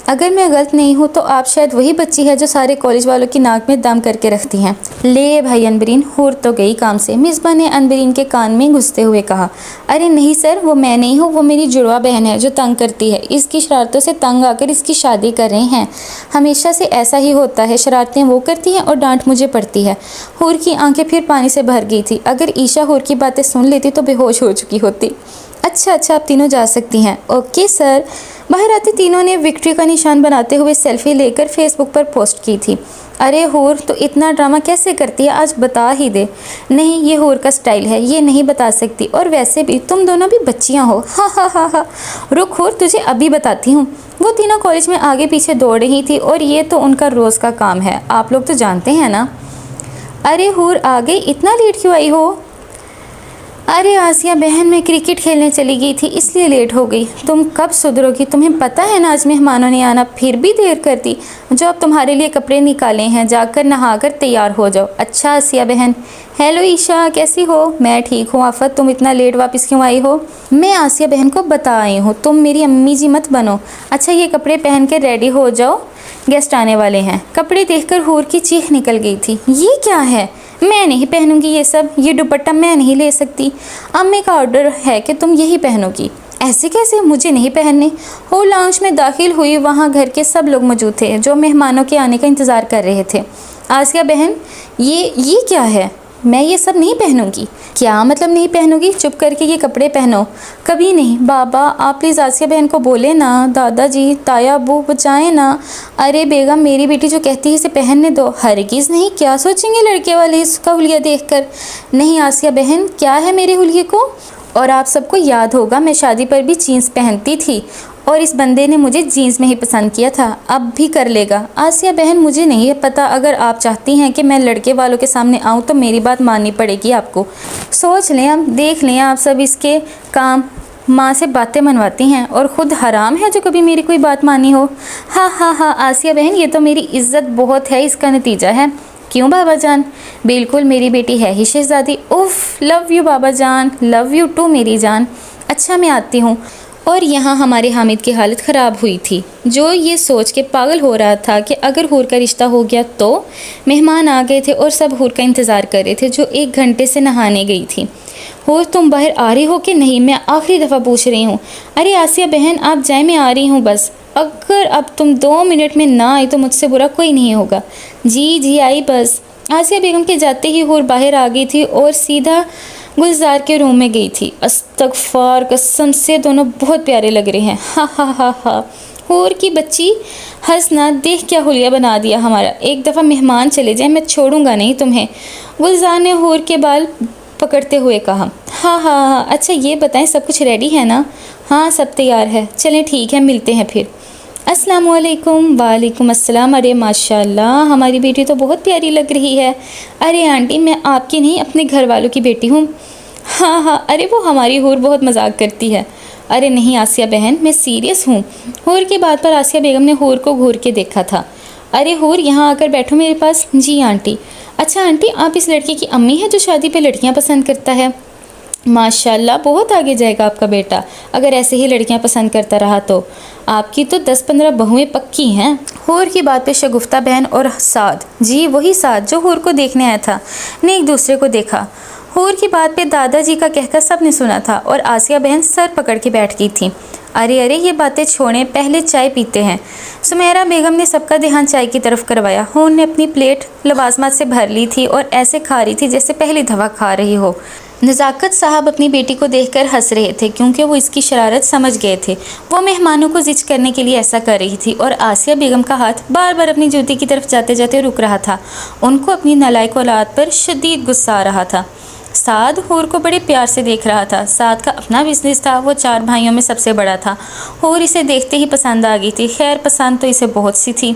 अगर मैं गलत नहीं हूँ तो आप शायद वही बच्ची है जो सारे कॉलेज वालों की नाक में दम करके रखती हैं। ले भाई अनबरीन, हूर तो गई काम से। मिसबा ने अनबरीन के कान में घुसते हुए कहा। अरे नहीं सर वो मैं नहीं हूँ, वो मेरी जुड़वा बहन है जो तंग करती है। इसकी शरारतों से तंग आकर इसकी शादी कर रहे हैं। हमेशा से ऐसा ही होता है, शरारतें वो करती हैं और डांट मुझे पड़ती है। हूर की आंखें फिर पानी से भर गई थी। अगर ईशा हूर की बातें सुन लेती तो बेहोश हो चुकी होती। अच्छा आप तीनों जा सकती हैं। Okay sir. बाहर आते तीनों ने विक्ट्री का निशान बनाते हुए सेल्फी लेकर फेसबुक पर पोस्ट की थी। अरे हूर तो इतना ड्रामा कैसे करती है, आज बता ही दे। नहीं ये हूर का स्टाइल है, ये नहीं बता सकती, और वैसे भी तुम दोनों भी बच्चियां हो। हा। रुक हूर तुझे अभी बताती हूँ। वो तीनों कॉलेज में आगे पीछे दौड़ रही थी और ये तो उनका रोज़ का काम है, आप लोग तो जानते हैं ना। अरे हूर आ गई, इतना लेट क्यों आई हो? अरे आसिया बहन मैं क्रिकेट खेलने चली गई थी इसलिए लेट हो गई। तुम कब सुधरोगी? तुम्हें पता है ना आज मेहमानों ने आना, फिर भी देर कर दी। जो अब तुम्हारे लिए कपड़े निकाले हैं, जाकर नहाकर तैयार हो जाओ। अच्छा आसिया बहन। हेलो ईशा कैसी हो? मैं ठीक हूँ। आफत तुम इतना लेट वापस क्यों आई हो? मैं आसिया बहन को बता आई हूँ, तुम मेरी अम्मी जी मत बनो। अच्छा ये कपड़े पहन कर रेडी हो जाओ, गेस्ट आने वाले हैं। कपड़े देखकर हूर की चीख निकल गई थी। ये क्या है? मैं नहीं पहनूंगी ये सब, ये दुपट्टा मैं नहीं ले सकती। अम्मी का ऑर्डर है कि तुम यही पहनोगी। ऐसे कैसे, मुझे नहीं पहनने। हो लाउंज में दाखिल हुई, वहाँ घर के सब लोग मौजूद थे जो मेहमानों के आने का इंतज़ार कर रहे थे। आसिया बहन ये क्या है? मैं ये सब नहीं पहनूंगी। क्या मतलब नहीं पहनूंगी? चुप करके ये कपड़े पहनो। कभी नहीं। बाबा आप प्लीज़ आसिया बहन को बोले ना, दादाजी ताया अब्बू बचाएं ना। अरे बेगम मेरी बेटी जो कहती है इसे पहनने दो। हरगिज़ नहीं, क्या सोचेंगे लड़के वाले इसका हुलिया देखकर। नहीं आसिया बहन क्या है मेरे हुलिये को? और आप सबको याद होगा मैं शादी पर भी जीन्स पहनती थी और इस बंदे ने मुझे जीन्स में ही पसंद किया था, अब भी कर लेगा। आसिया बहन मुझे नहीं पता, अगर आप चाहती हैं कि मैं लड़के वालों के सामने आऊँ तो मेरी बात माननी पड़ेगी आपको। सोच लें, अब देख लें आप सब इसके काम। माँ से बातें मनवाती हैं और ख़ुद हराम है जो कभी मेरी कोई बात मानी हो। हाँ आसिया बहन ये तो मेरी इज्जत बहुत है, इसका नतीजा है। क्यों बाबा जान? बिल्कुल मेरी बेटी है ही शहजादी। उफ़ लव यू बाबा जान, लव यू टू मेरी जान। अच्छा मैं आती हूँ। और यहाँ हमारे हामिद की हालत ख़राब हुई थी, जो ये सोच के पागल हो रहा था कि अगर हूर का रिश्ता हो गया तो। मेहमान आ गए थे और सब हूर का इंतज़ार कर रहे थे जो 1 घंटे से नहाने गई थी। हूर तुम बाहर आ रही हो कि नहीं? मैं आखिरी दफ़ा पूछ रही हूँ। अरे आसिया बहन आप जाए, मैं आ रही हूँ बस। अगर अब तुम 2 मिनट में ना आई तो मुझसे बुरा कोई नहीं होगा। जी आई बस। आसिया बेगम के जाते ही हूर बाहर आ गई थी और सीधा गुलजार के रूम में गई थी। अस्तगफार, कसम से दोनों बहुत प्यारे लग रहे हैं। हा। हूर की बच्ची हंसना, देख क्या हुलिया बना दिया हमारा। एक दफ़ा मेहमान चले जाए मैं छोड़ूंगा नहीं तुम्हें। गुलजार ने हूर के बाल पकड़ते हुए कहा। हाँ। अच्छा ये बताएं सब कुछ रेडी है ना? हाँ सब तैयार है। चलें ठीक है, मिलते हैं फिर। अस्सलाम वालेकुम। वालेकुम अस्सलाम। अरे माशाल्लाह हमारी बेटी तो बहुत प्यारी लग रही है। अरे आंटी मैं आपकी नहीं अपने घर वालों की बेटी हूँ। हाँ अरे वो हमारी हूर बहुत मजाक करती है। अरे नहीं आसिया बहन मैं सीरियस हूँ। हूर की बात पर आसिया बेगम ने हूर को घूर के देखा था। अरे हूर यहाँ आकर बैठो मेरे पास। जी आंटी। अच्छा आंटी आप इस लड़के की अम्मी हैं जो शादी पे लड़कियाँ पसंद करता है? माशाल्लाह बहुत आगे जाएगा आपका बेटा, अगर ऐसे ही लड़कियां पसंद करता रहा तो। आपकी तो 10-15 बहुएं पक्की हैं। हूर की बात पे शगुफ्ता बहन और साद, जी वही साद जो हूर को देखने आया था, ने एक दूसरे को देखा। हूर की बात पे दादाजी का कहकर सब ने सुना था और आसिया बहन सर पकड़ के बैठ गई थी। अरे ये बातें छोड़ें, पहले चाय पीते हैं। सुमेरा बेगम ने सबका ध्यान चाय की तरफ करवाया। हून ने अपनी प्लेट लवाजमात से भर ली थी और ऐसे खा रही थी जैसे पहली दफ़ा खा रही हो। नज़ाकत साहब अपनी बेटी को देखकर हंस रहे थे क्योंकि वो इसकी शरारत समझ गए थे। वो मेहमानों को जिच करने के लिए ऐसा कर रही थी और आसिया बेगम का हाथ बार बार अपनी जूती की तरफ जाते जाते रुक रहा था। उनको अपनी नालायक औलाद पर शदीद गुस्सा आ रहा था। साद हूर को बड़े प्यार से देख रहा था। साद का अपना बिजनेस था, वो 4 भाइयों में सबसे बड़ा था। हूर इसे देखते ही पसंद आ गई थी। खैर पसंद तो इसे बहुत सी थी।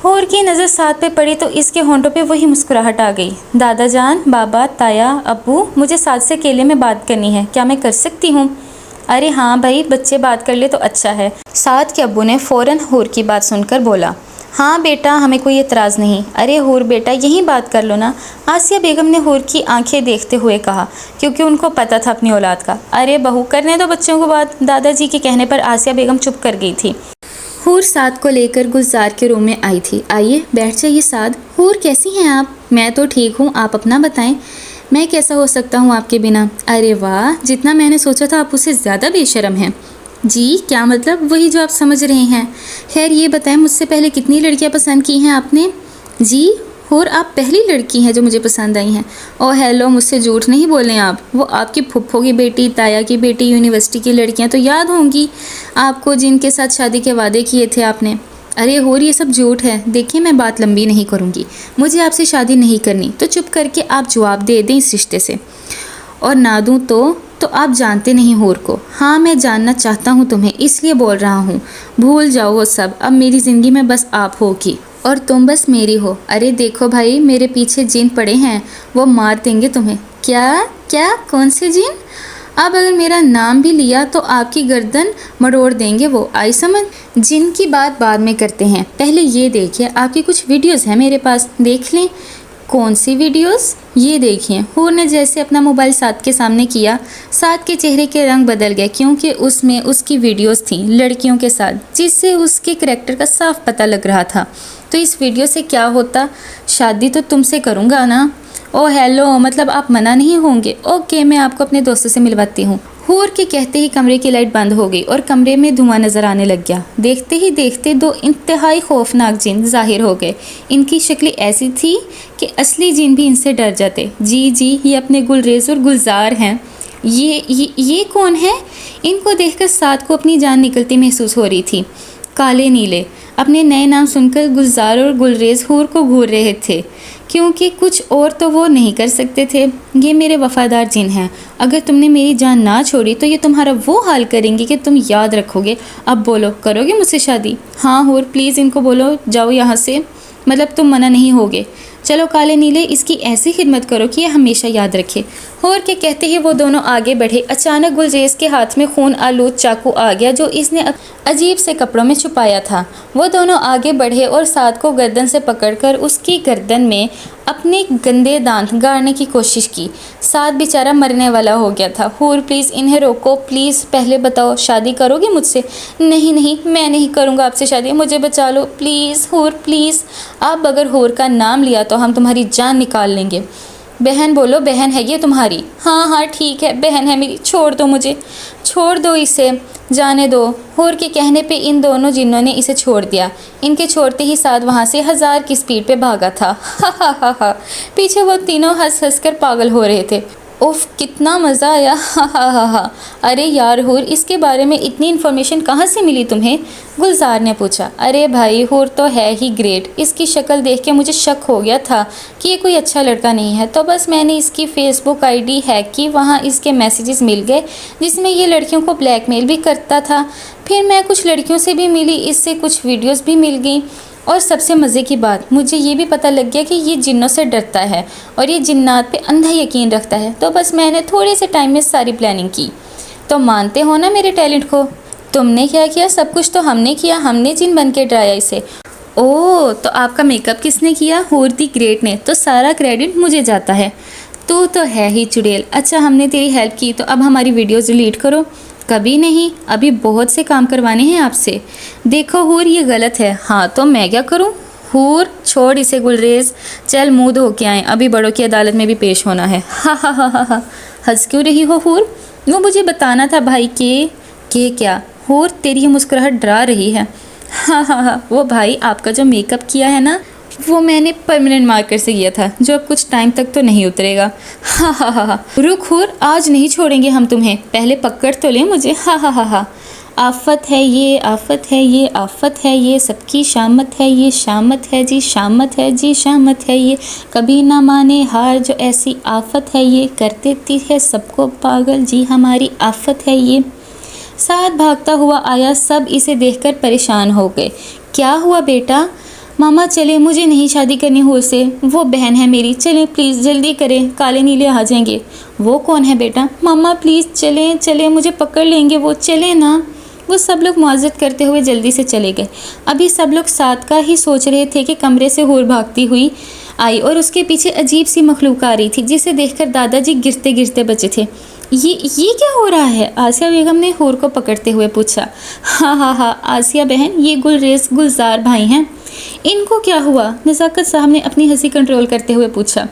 हूर की नज़र साद पे पड़ी तो इसके होंठों पे वही मुस्कुराहट आ गई। दादा जान, बाबा, ताया, अब्बू, मुझे साद से अकेले में बात करनी है, क्या मैं कर सकती हूँ? अरे हाँ भाई, बच्चे बात कर ले तो अच्छा है। साद के अब्बू ने फ़ौरन हूर की बात सुनकर बोला, हाँ बेटा, हमें कोई एतराज़ नहीं। अरे हूर बेटा, यहीं बात कर लो ना, आसिया बेगम ने हूर की आंखें देखते हुए कहा, क्योंकि उनको पता था अपनी औलाद का। अरे बहू, करने दो बच्चों को बात। दादाजी के कहने पर आसिया बेगम चुप कर गई थी। हूर साद को लेकर गुलजार के रूम में आई थी। आइए बैठ जाइए साद। हूर कैसी हैं आप? मैं तो ठीक हूँ, आप अपना बताएं। मैं कैसा हो सकता हूँ आपके बिना? अरे वाह, जितना मैंने सोचा था आप उससे ज़्यादा बेशर्म हैं। जी क्या मतलब? वही जो आप समझ रहे हैं। खैर ये बताएं, मुझसे पहले कितनी लड़कियां पसंद की हैं आपने? जी और आप पहली लड़की हैं जो मुझे पसंद आई हैं। ओह हेलो, मुझसे झूठ नहीं बोलें आप। वो आपकी फुफ्फो की बेटी, ताया की बेटी, यूनिवर्सिटी की लड़कियां तो याद होंगी आपको, जिनके साथ शादी के वादे किए थे आपने। अरे होर, ये सब झूठ है। देखिए मैं बात लंबी नहीं करूँगी, मुझे आपसे शादी नहीं करनी, तो चुप करके आप जवाब दे दें इस रिश्ते से। और ना दूँ तो आप जानते नहीं हूर को। हाँ मैं जानना चाहता हूँ तुम्हें, इसलिए बोल रहा हूँ। भूल जाओ वो सब, अब मेरी ज़िंदगी में बस आप होगी और तुम बस मेरी हो। अरे देखो भाई, मेरे पीछे जिन पड़े हैं, वो मार देंगे तुम्हें। क्या क्या? कौन से जिन? अब अगर मेरा नाम भी लिया तो आपकी गर्दन मरोड़ देंगे वो, आई समझ? जिन की बात बाद में करते हैं, पहले ये देखिए आपकी कुछ वीडियोस हैं मेरे पास, देख लें। कौन सी वीडियोस? ये देखिए। हूर ने जैसे अपना मोबाइल साद के सामने किया, साद के चेहरे के रंग बदल गए, क्योंकि उसमें उसकी वीडियोस थी लड़कियों के साथ, जिससे उसके करैक्टर का साफ पता लग रहा था। तो इस वीडियो से क्या होता? शादी तो तुमसे करूँगा ना। ओह हेलो, मतलब आप मना नहीं होंगे? ओके, मैं आपको अपने दोस्तों से मिलवाती हूँ। हूर के कहते ही कमरे की लाइट बंद हो गई और कमरे में धुआं नजर आने लग गया। देखते ही देखते 2 इंतहाई खौफनाक जिन जाहिर हो गए। इनकी शक्लें ऐसी थी कि असली जिन भी इनसे डर जाते। जी ये अपने गुलरेज और गुलजार हैं। ये कौन है? इनको देखकर साद को अपनी जान निकलती महसूस हो रही थी। काले नीले अपने नए नाम सुनकर गुलजार और गुलरेज हूर को घूर रहे थे, क्योंकि कुछ और तो वो नहीं कर सकते थे। ये मेरे वफादार जिन हैं, अगर तुमने मेरी जान ना छोड़ी तो ये तुम्हारा वो हाल करेंगे कि तुम याद रखोगे। अब बोलो, करोगे मुझसे शादी? हाँ हूर, प्लीज़ इनको बोलो जाओ यहाँ से, मतलब तुम मना नहीं होगे। चलो काले नीले, इसकी ऐसी खिदमत करो कि ये हमेशा याद रखे। हूर के कहते ही वो दोनों आगे बढ़े। अचानक गुलरेज के हाथ में खून आलूद चाकू आ गया, जो इसने अजीब से कपड़ों में छुपाया था। वो दोनों आगे बढ़े और साद को गर्दन से पकड़कर उसकी गर्दन में अपने गंदे दांत गाड़ने की कोशिश की। साद बेचारा मरने वाला हो गया था। हूर प्लीज़ इन्हें रोको, प्लीज़ पहले बताओ शादी करोगे मुझसे? नहीं, मैं नहीं करूँगा आपसे शादी, मुझे बचा लो प्लीज़ हूर, प्लीज़। अब अगर हूर का नाम लिया तो हम तुम्हारी जान निकाल लेंगे। बहन बोलो, बहन है ये तुम्हारी? हाँ ठीक है, बहन है मेरी, छोड़ दो मुझे, छोड़ दो इसे, जाने दो। हूर के कहने पे इन दोनों जिन्नों ने इसे छोड़ दिया। इनके छोड़ते ही साद वहाँ से 1000 की स्पीड पे भागा था। हा। पीछे वो तीनों हंस कर पागल हो रहे थे। उफ, कितना मज़ा आया। हा। अरे यार हूर, इसके बारे में इतनी इन्फॉर्मेशन कहाँ से मिली तुम्हें? गुलजार ने पूछा। अरे भाई, हूर तो है ही ग्रेट। इसकी शक्ल देख के मुझे शक हो गया था कि ये कोई अच्छा लड़का नहीं है, तो बस मैंने इसकी फेसबुक आईडी हैक की। वहाँ इसके मैसेजेस मिल गए जिसमें ये लड़कियों को ब्लैकमेल भी करता था। फिर मैं कुछ लड़कियों से भी मिली, इससे कुछ वीडियोज़ भी मिल गई। और सबसे मज़े की बात, मुझे ये भी पता लग गया कि ये जिन्नों से डरता है और ये जिन्नात पे अंधा यकीन रखता है। तो बस मैंने थोड़े से टाइम में सारी प्लानिंग की। तो मानते हो ना मेरे टैलेंट को? तुमने क्या किया? सब कुछ तो हमने किया, हमने जिन बन के डराया इसे। ओह, तो आपका मेकअप किसने किया? हूर दी ग्रेट ने। तो सारा क्रेडिट मुझे जाता है। तू तो है ही चुड़ैल। अच्छा, हमने तेरी हेल्प की तो अब हमारी वीडियोज़ डिलीट करो? कभी नहीं, अभी बहुत से काम करवाने हैं आपसे। देखो हूर, ये गलत है। हाँ तो मैं क्या करूँ? हूर छोड़ इसे गुलरेज, चल मुँह धो के आएँ, अभी बड़ों की अदालत में भी पेश होना है। हा। हंस क्यों रही हो हूर? वो मुझे बताना था भाई के क्या? हूर, तेरी ये मुस्कुराहट डरा रही है। हा। वो भाई, आपका जो मेकअप किया है ना, वो मैंने परमानेंट मार्कर से किया था, जो अब कुछ टाइम तक तो नहीं उतरेगा। हा हा हा हा। रुक हूर, आज नहीं छोड़ेंगे हम तुम्हें, पहले पकड़ तो ले मुझे। हा हा हा हा। आफत है ये, आफत है ये, आफत है ये, सबकी शामत है ये, शामत है जी, शामत है जी, शामत है ये, कभी ना माने हार जो ऐसी आफत है ये, कर देती है सबको पागल जी, हमारी आफत है ये। साथ भागता हुआ आया, सब इसे देखकर परेशान हो गए। क्या हुआ बेटा? मामा चले, मुझे नहीं शादी करनी हूर से, वो बहन है मेरी, चलें प्लीज़ जल्दी करें, काले नीले आ जाएंगे। वो कौन है बेटा? मामा प्लीज़ चलें चलें, मुझे पकड़ लेंगे वो, चलें ना। वो सब लोग मुआज़त करते हुए जल्दी से चले गए। अभी सब लोग साथ का ही सोच रहे थे कि कमरे से हूर भागती हुई आई और उसके पीछे अजीब सी मखलूक आ रही थी, जिसे देखकर दादाजी गिरते गिरते बचे थे। ये क्या हो रहा है? आसिया बेगम ने हूर को पकड़ते हुए पूछा। हाँ हाँ हाँ आसिया बहन, ये गुलरेज गुलजार भाई हैं। इनको क्या हुआ? नज़ाकत साहब ने अपनी हंसी कंट्रोल करते हुए पूछा।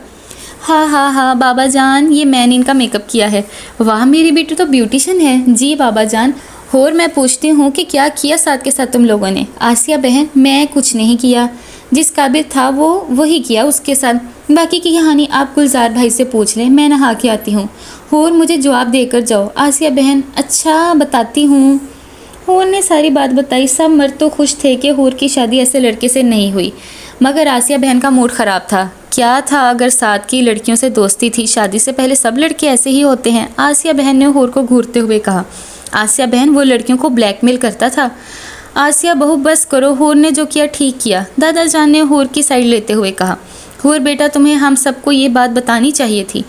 हाँ हाँ हाँ बाबा जान, ये मैंने इनका मेकअप किया है। वाह मेरी बेटी तो ब्यूटिशन है। जी बाबा जान। और मैं पूछती हूँ कि क्या किया साथ के साथ तुम लोगों ने? आसिया बहन, मैं कुछ नहीं किया, जिस काबिल था वो वही किया उसके साथ। बाकी की कहानी आप गुलजार भाई से पूछ लें, मैं नहा के आती हूँ। और मुझे जवाब देकर जाओ। आसिया बहन, अच्छा बताती हूँ। हूर ने सारी बात बताई। सब मर्द तो खुश थे कि हूर की शादी ऐसे लड़के से नहीं हुई, मगर आसिया बहन का मूड ख़राब था। क्या था अगर साथ की लड़कियों से दोस्ती थी? शादी से पहले सब लड़के ऐसे ही होते हैं। आसिया बहन ने हूर को घूरते हुए कहा। आसिया बहन, वो लड़कियों को ब्लैकमेल करता था। आसिया बहू बस करो, हूर ने जो किया ठीक किया। दादा जान ने हूर की साइड लेते हुए कहा। हूर बेटा, तुम्हें हम सबको ये बात बतानी चाहिए थी।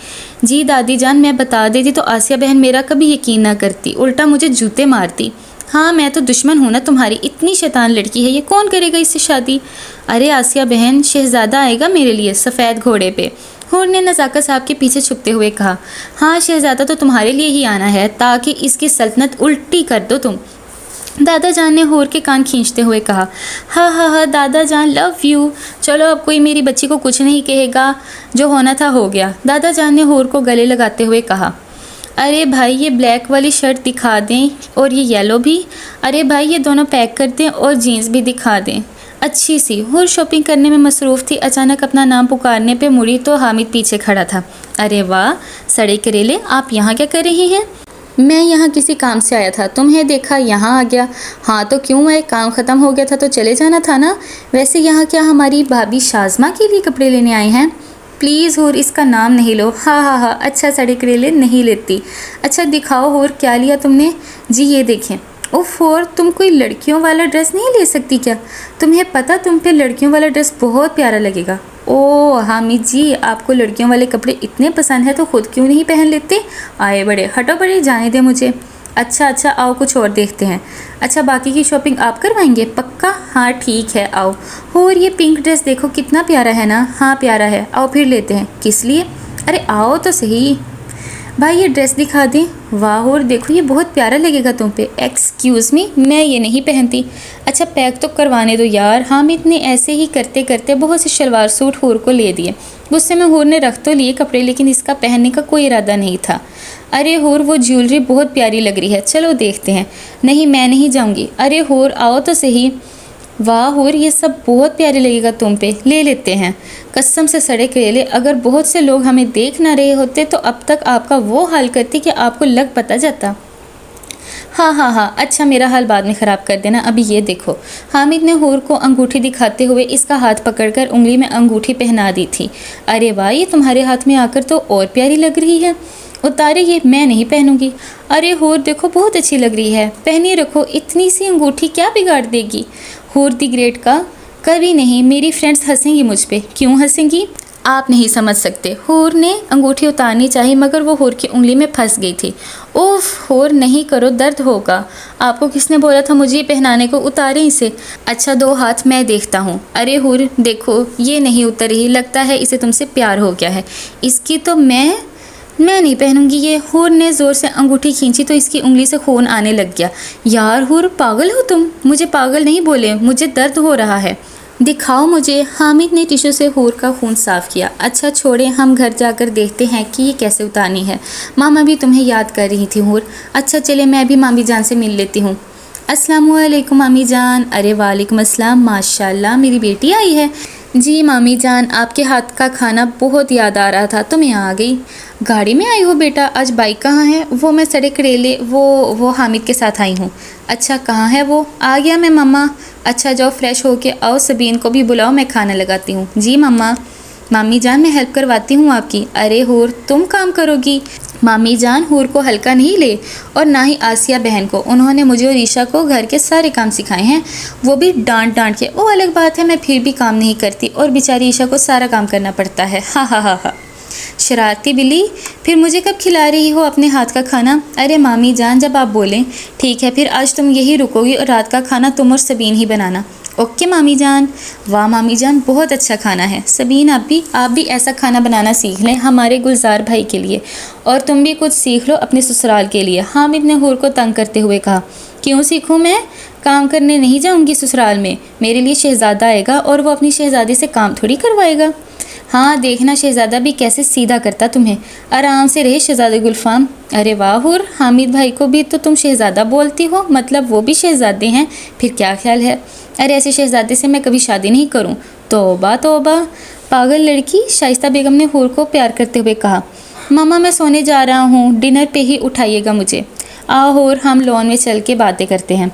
जी दादी जान, मैं बता देती तो आसिया बहन मेरा कभी यकीन ना करती, उल्टा मुझे जूते मारती। हाँ मैं तो दुश्मन हूँ ना तुम्हारी, इतनी शैतान लड़की है ये, कौन करेगा इससे शादी? अरे आसिया बहन, शहजादा आएगा मेरे लिए सफ़ेद घोड़े पे। हूर ने नज़ाकत साहब के पीछे छुपते हुए कहा। हाँ शहजादा तो तुम्हारे लिए ही आना है, ताकि इसकी सल्तनत उल्टी कर दो तुम। दादा जान ने हूर के कान खींचते हुए कहा। हाँ हाँ हाँ दादा जान, लव यू। चलो अब कोई मेरी बच्ची को कुछ नहीं कहेगा, जो होना था हो गया। दादा जान ने हूर को गले लगाते हुए कहा। अरे भाई ये ब्लैक वाली शर्ट दिखा दें और ये येलो भी। अरे भाई ये दोनों पैक कर दें और जीन्स भी दिखा दें अच्छी सी। हूर शॉपिंग करने में मसरूफ़ थी। अचानक अपना नाम पुकारने पे मुड़ी तो हामिद पीछे खड़ा था। अरे वाह सड़े करेले, आप यहाँ क्या कर रही हैं? मैं यहाँ किसी काम से आया था, तुम्हें देखा यहाँ आ गया। हाँ तो क्यों आए? काम ख़त्म हो गया था तो चले जाना था ना। वैसे यहाँ क्या हमारी भाभी शाज़मा के लिए कपड़े लेने आए हैं? प्लीज़ हूर इसका नाम नहीं लो। हाँ हाँ हाँ अच्छा सड़े करेले नहीं लेती। अच्छा दिखाओ हूर क्या लिया तुमने? जी ये देखें। उफ हूर, तुम कोई लड़कियों वाला ड्रेस नहीं ले सकती क्या? तुम्हें पता तुम पे लड़कियों वाला ड्रेस बहुत प्यारा लगेगा। ओह हामिद जी, आपको लड़कियों वाले कपड़े इतने पसंद है तो खुद क्यों नहीं पहन लेते? आए बड़े, हटो बड़े, जाने दे मुझे। अच्छा अच्छा आओ कुछ और देखते हैं। अच्छा बाकी की शॉपिंग आप करवाएंगे? पक्का? हाँ ठीक है आओ। और ये पिंक ड्रेस देखो कितना प्यारा है ना। हाँ प्यारा है, आओ फिर लेते हैं। किस लिए? अरे आओ तो सही। भाई ये ड्रेस दिखा दें। वाह और देखो ये बहुत प्यारा लगेगा तुम पे। एक्सक्यूज़ मी, मैं ये नहीं पहनती। अच्छा पैक तो करवाने दो यार। हामिद ने ऐसे ही करते करते बहुत से शलवार सूट हूर को ले दिए। गुस्से में हूर ने रख तो लिए कपड़े, लेकिन इसका पहनने का कोई इरादा नहीं था। अरे हूर वो ज्वेलरी बहुत प्यारी लग रही है, चलो देखते हैं। नहीं मैं नहीं जाऊँगी। अरे हूर आओ तो सही। वाह हूर ये सब बहुत प्यारे लगेगा तुम पे, ले लेते हैं। कसम से सड़े करेले, अगर बहुत से लोग हमें देख ना रहे होते तो अब तक आपका वो हाल करती कि आपको लग पता जाता। हाँ हाँ हाँ अच्छा मेरा हाल बाद में ख़राब कर देना, अभी ये देखो। हामिद ने हूर को अंगूठी दिखाते हुए इसका हाथ पकड़कर उंगली में अंगूठी पहना दी थी। अरे वाह ये तुम्हारे हाथ में आकर तो और प्यारी लग रही है। उतारे ये, मैं नहीं पहनूंगी। अरे हूर देखो बहुत अच्छी लग रही है, पहनी रखो, इतनी सी अंगूठी क्या बिगाड़ देगी। हूर दी ग्रेट का कभी नहीं, मेरी फ्रेंड्स हंसेंगी मुझ पे। क्यों हंसेंगी? आप नहीं समझ सकते। हूर ने अंगूठी उतारनी चाहिए मगर वो हूर की उंगली में फंस गई थी। उफ हूर नहीं करो, दर्द होगा। आपको किसने बोला था मुझे पहनाने को? उतारें इसे। अच्छा दो हाथ मैं देखता हूँ। अरे हूर देखो ये नहीं उतर रही, लगता है इसे तुमसे प्यार हो गया है। इसकी तो मैं नहीं पहनूंगी ये। हूर ने ज़ोर से अंगूठी खींची तो इसकी उंगली से खून आने लग गया। यार हूर पागल हो तुम? मुझे पागल नहीं बोले, मुझे दर्द हो रहा है। दिखाओ मुझे। हामिद ने टिश्यू से हूर का खून साफ़ किया। अच्छा छोड़ें, हम घर जाकर देखते हैं कि ये कैसे उतारनी है। मामा भी तुम्हें याद कर रही थी हूर। अच्छा चले मैं भी मामी जान से मिल लेती हूँ। अस्सलामुअलैकुम मामी जान। अरे वालेकुम अस्सलाम, माशाल्लाह मेरी बेटी आई है। जी मामी जान, आपके हाथ का खाना बहुत याद आ रहा था तो मैं आ गई। गाड़ी में आई हो बेटा? आज बाइक कहाँ है? वो मैं सड़े करेले वो हामिद के साथ आई हूँ। अच्छा कहाँ है वो? आ गया मैं मम्मा। अच्छा जाओ फ्रेश होके आओ, सबीन को भी बुलाओ, मैं खाना लगाती हूँ। जी मम्मा। मामी जान मैं हेल्प करवाती हूँ आपकी। अरे हूर तुम काम करोगी? मामी जान हूर को हल्का नहीं ले, और ना ही आसिया बहन को। उन्होंने मुझे और ईशा को घर के सारे काम सिखाए हैं, वो भी डांट डांट के। वो अलग बात है मैं फिर भी काम नहीं करती और बेचारी ईशा को सारा काम करना पड़ता है। हा हा हा हा। शरारती बिल्ली, फिर मुझे कब खिला रही हो अपने हाथ का खाना? अरे मामी जान जब आप बोलें। ठीक है फिर आज तुम यही रुकोगी और रात का खाना तुम और सबीन ही बनाना। ओके मामी जान। वाह मामी जान बहुत अच्छा खाना है। सबीन आप भी ऐसा खाना बनाना सीख लें हमारे गुलजार भाई के लिए, और तुम भी कुछ सीख लो अपने ससुराल के लिए। हामिद ने हूर को तंग करते हुए कहा। क्यों सीखूं मैं? काम करने नहीं जाऊंगी ससुराल में। मेरे लिए शहजादा आएगा और वो अपनी शहजादी से काम थोड़ी करवाएगा। हाँ देखना शहजादा भी कैसे सीधा करता तुम्हें। आराम से रहे शहजादे गुलफाम। अरे वाह हूर, हामिद भाई को भी तो तुम शहजादा बोलती हो, मतलब वो भी शहजादे हैं। फिर क्या ख्याल है? अरे ऐसे शहजादे से मैं कभी शादी नहीं करूं। तौबा तौबा, पागल लड़की। शाइस्ता बेगम ने हूर को प्यार करते हुए कहा। मामा मैं सोने जा रहा हूँ, डिनर पे ही उठाइएगा मुझे। आओ हूर हम लॉन में चल के बातें करते हैं।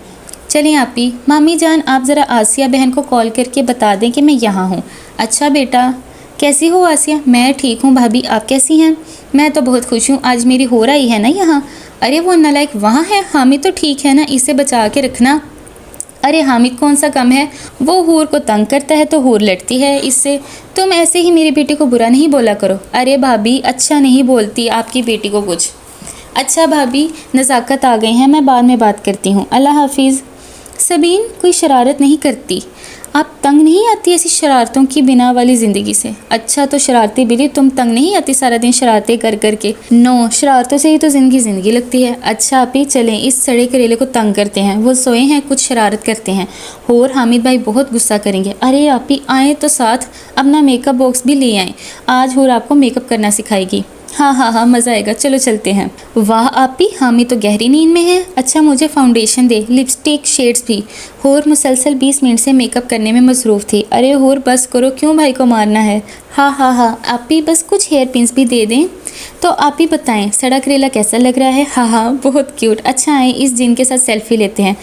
चलें आप ही। मामी जान आप ज़रा आसिया बहन को कॉल करके बता दें कि मैं यहाँ हूँ। अच्छा बेटा। कैसी हो आसिया? मैं ठीक हूँ भाभी, आप कैसी हैं? मैं तो बहुत खुश हूँ, आज मेरी हो रही है ना यहाँ। अरे वो नालायक वहाँ है, हामिद तो ठीक है ना, इसे बचा के रखना। अरे हामिद कौन सा कम है, वो हूर को तंग करता है तो हूर लड़ती है इससे। तुम ऐसे ही मेरी बेटी को बुरा नहीं बोला करो। अरे भाभी अच्छा नहीं बोलती आपकी बेटी को कुछ। अच्छा भाभी नज़ाकत आ गई हैं, मैं बाद में बात करती हूँ, अल्लाह हाफिज़। सबीन कोई शरारत नहीं करती, आप तंग नहीं आती ऐसी शरारतों की बिना वाली ज़िंदगी से? अच्छा तो शरारती बिल्ली तुम तंग नहीं आती सारा दिन शरारतें कर कर के? नो, शरारतों से ही तो ज़िंदगी लगती है। अच्छा आप ही चलें, इस सड़े करेले को तंग करते हैं, वो सोए हैं कुछ शरारत करते हैं। और हामिद भाई बहुत गुस्सा करेंगे। अरे आप ही आएँ तो साथ अपना मेकअप बॉक्स भी ले आएँ, आज और आपको मेकअप करना सिखाएगी। हाँ हाँ हाँ मज़ा आएगा, चलो चलते हैं। वाह आपी, हामी तो गहरी नींद में है। अच्छा मुझे फाउंडेशन दे, लिपस्टिक शेड्स भी। होर मुसलसल 20 मिनट से मेकअप करने में मसरूफ़ थी। अरे होर बस करो, क्यों भाई को मारना है? हाँ हाँ हाँ आपी बस कुछ हेयर पिन्स भी दे दें। तो आप ही बताएं सड़ा करेला कैसा लग रहा है? हाँ हाँ बहुत क्यूट। अच्छा आए इस जिन के साथ सेल्फी लेते हैं।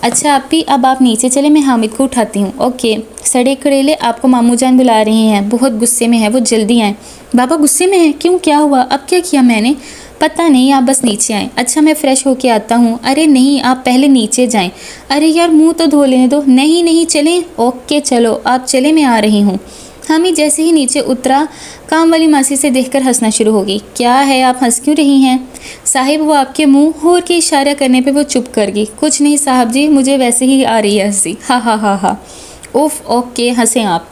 अच्छा आपी अब आप नीचे चले, मैं हामिद को उठाती हूँ। ओके। सड़े करेले आपको मामू जान बुला रही हैं, बहुत गुस्से में है वो, जल्दी आएँ। बाबा गुस्से में है? क्यों क्या हुआ? अब क्या किया मैंने? पता नहीं, आप बस नीचे आएँ। अच्छा मैं फ़्रेश होके आता हूँ। अरे नहीं आप पहले नीचे जाएं। अरे यार मुंह तो धो लेने दो। नहीं नहीं चलें। ओके चलो आप चले, मैं आ रही हूँ। हामी जैसे ही नीचे उतरा काम वाली मासी से देखकर हंसना शुरू हो गई। क्या है आप हंस क्यों रही हैं? साहिब वो आपके मुंह होर के इशारा करने पे वो चुप कर गई। कुछ नहीं साहब जी, मुझे वैसे ही आ रही है हंसी। हा हा हा हा। उफ ओके हंसें आप।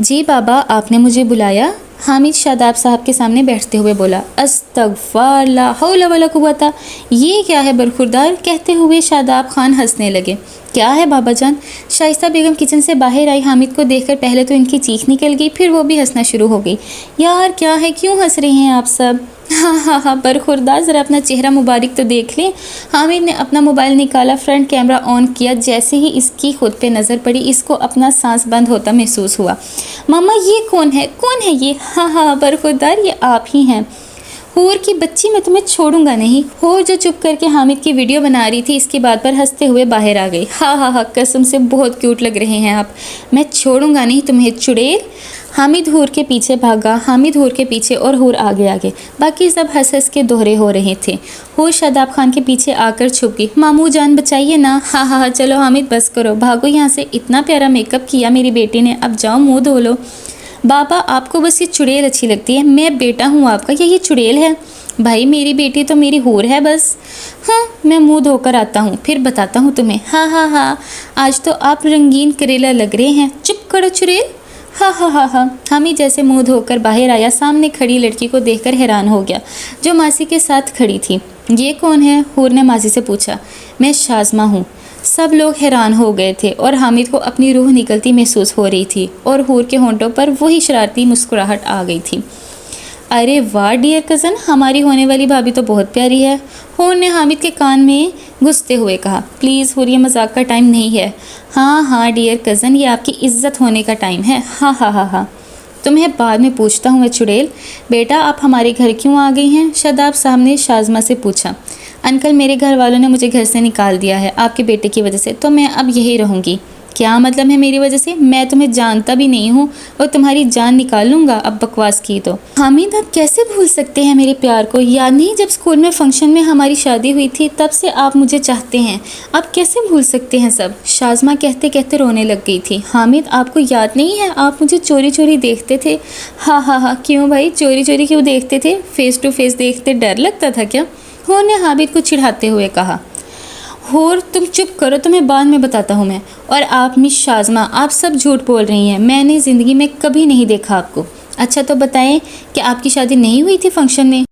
जी बाबा आपने मुझे बुलाया? हामिद शादाब साहब के सामने बैठते हुए बोला। अस्तगफार ला हौला वला कुव्वता। ये क्या है बरखुरदार? कहते हुए शादाब खान हंसने लगे। क्या है बाबा जान? शाइस्ता बेगम किचन से बाहर आई, हामिद को देखकर पहले तो इनकी चीख निकल गई, फिर वो भी हंसना शुरू हो गई। यार क्या है, क्यों हंस रहे हैं आप सब? हाँ हाँ हाँ बरखुरदार ज़रा अपना चेहरा मुबारक तो देख लें। हामिद ने अपना मोबाइल निकाला, फ्रंट कैमरा ऑन किया। जैसे ही इसकी खुद पे नज़र पड़ी, इसको अपना सांस बंद होता महसूस हुआ। मामा ये कौन है? कौन है ये? हाँ हाँ बरखुरदार ये आप ही हैं। होर की बच्ची, मैं तुम्हें छोड़ूंगा नहीं। होर जो चुप करके हामिद की वीडियो बना रही थी, इसकी बात पर हंसते हुए बाहर आ गई। हाँ हाँ हाँ कसम से बहुत क्यूट लग रहे हैं आप। मैं छोड़ूंगा नहीं तुम्हें चुड़ैल। हामिद हूर के पीछे भागा, हामिद हूर के पीछे और हूर आगे आगे। बाकी सब हंस हंस के दोहरे हो रहे थे। हूर शादाब खान के पीछे आकर छुप गई। मामू जान बचाइए ना। हाँ हाँ हाँ चलो हामिद बस करो, भागो यहाँ से। इतना प्यारा मेकअप किया मेरी बेटी ने, अब जाओ मुँह धो लो। बाबा आपको बस ये चुड़ैल अच्छी लगती है, मैं बेटा हूँ आपका, क्या ये चुड़ैल है? भाई मेरी बेटी तो मेरी हूर है बस। हाँ मैं मुंह धोकर आता हूँ, फिर बताता हूँ तुम्हें। हाँ हाँ हाँ आज तो आप रंगीन करेला लग रहे हैं। चुप करो चुड़ैल। हाँ हाँ हाँ हाँ। हामी जैसे मुंह धोकर बाहर आया, सामने खड़ी लड़की को देखकर हैरान हो गया जो मासी के साथ खड़ी थी। ये कौन है? हूर ने मासी से पूछा। मैं शाज़मा हूँ। सब लोग हैरान हो गए थे और हामिद को अपनी रूह निकलती महसूस हो रही थी और हूर के होंठों पर वही शरारती मुस्कुराहट आ गई थी। अरे वाह डियर कज़न, हमारी होने वाली भाभी तो बहुत प्यारी है। हूर ने हामिद के कान में घुसते हुए कहा। प्लीज़ हूर, ये मजाक का टाइम नहीं है। हाँ हाँ डियर कज़न, ये आपकी इज्जत होने का टाइम है। हाँ हाँ हाँ हाँ, तुम्हें बाद में पूछता हूँ मैं चुड़ैल। बेटा आप हमारे घर क्यों आ गई हैं? शादाब साहब ने शाज़मा से पूछा। अंकल, मेरे घर वालों ने मुझे घर से निकाल दिया है आपके बेटे की वजह से, तो मैं अब यही रहूँगी। क्या मतलब है मेरी वजह से? मैं तुम्हें जानता भी नहीं हूँ और तुम्हारी जान निकाल लूँगा अब बकवास की तो। हामिद, आप कैसे भूल सकते हैं मेरे प्यार को? याद नहीं जब स्कूल में फंक्शन में हमारी शादी हुई थी, तब से आप मुझे चाहते हैं। आप कैसे भूल सकते हैं सब? शाज़मा कहते कहते रोने लग गई थी। हामिद, आपको याद नहीं है आप मुझे चोरी चोरी देखते थे? हाँ हाँ हाँ, क्यों भाई चोरी चोरी क्यों देखते थे? फेस टू फेस देखते डर लगता था क्या? हूर ने हामिद को चिढ़ाते हुए कहा। हूर तुम चुप करो, तुम्हें बाद में बताता हूँ मैं। और आप मिस शाज़मा, आप सब झूठ बोल रही हैं, मैंने ज़िंदगी में कभी नहीं देखा आपको। अच्छा तो बताएं कि आपकी शादी नहीं हुई थी फंक्शन में?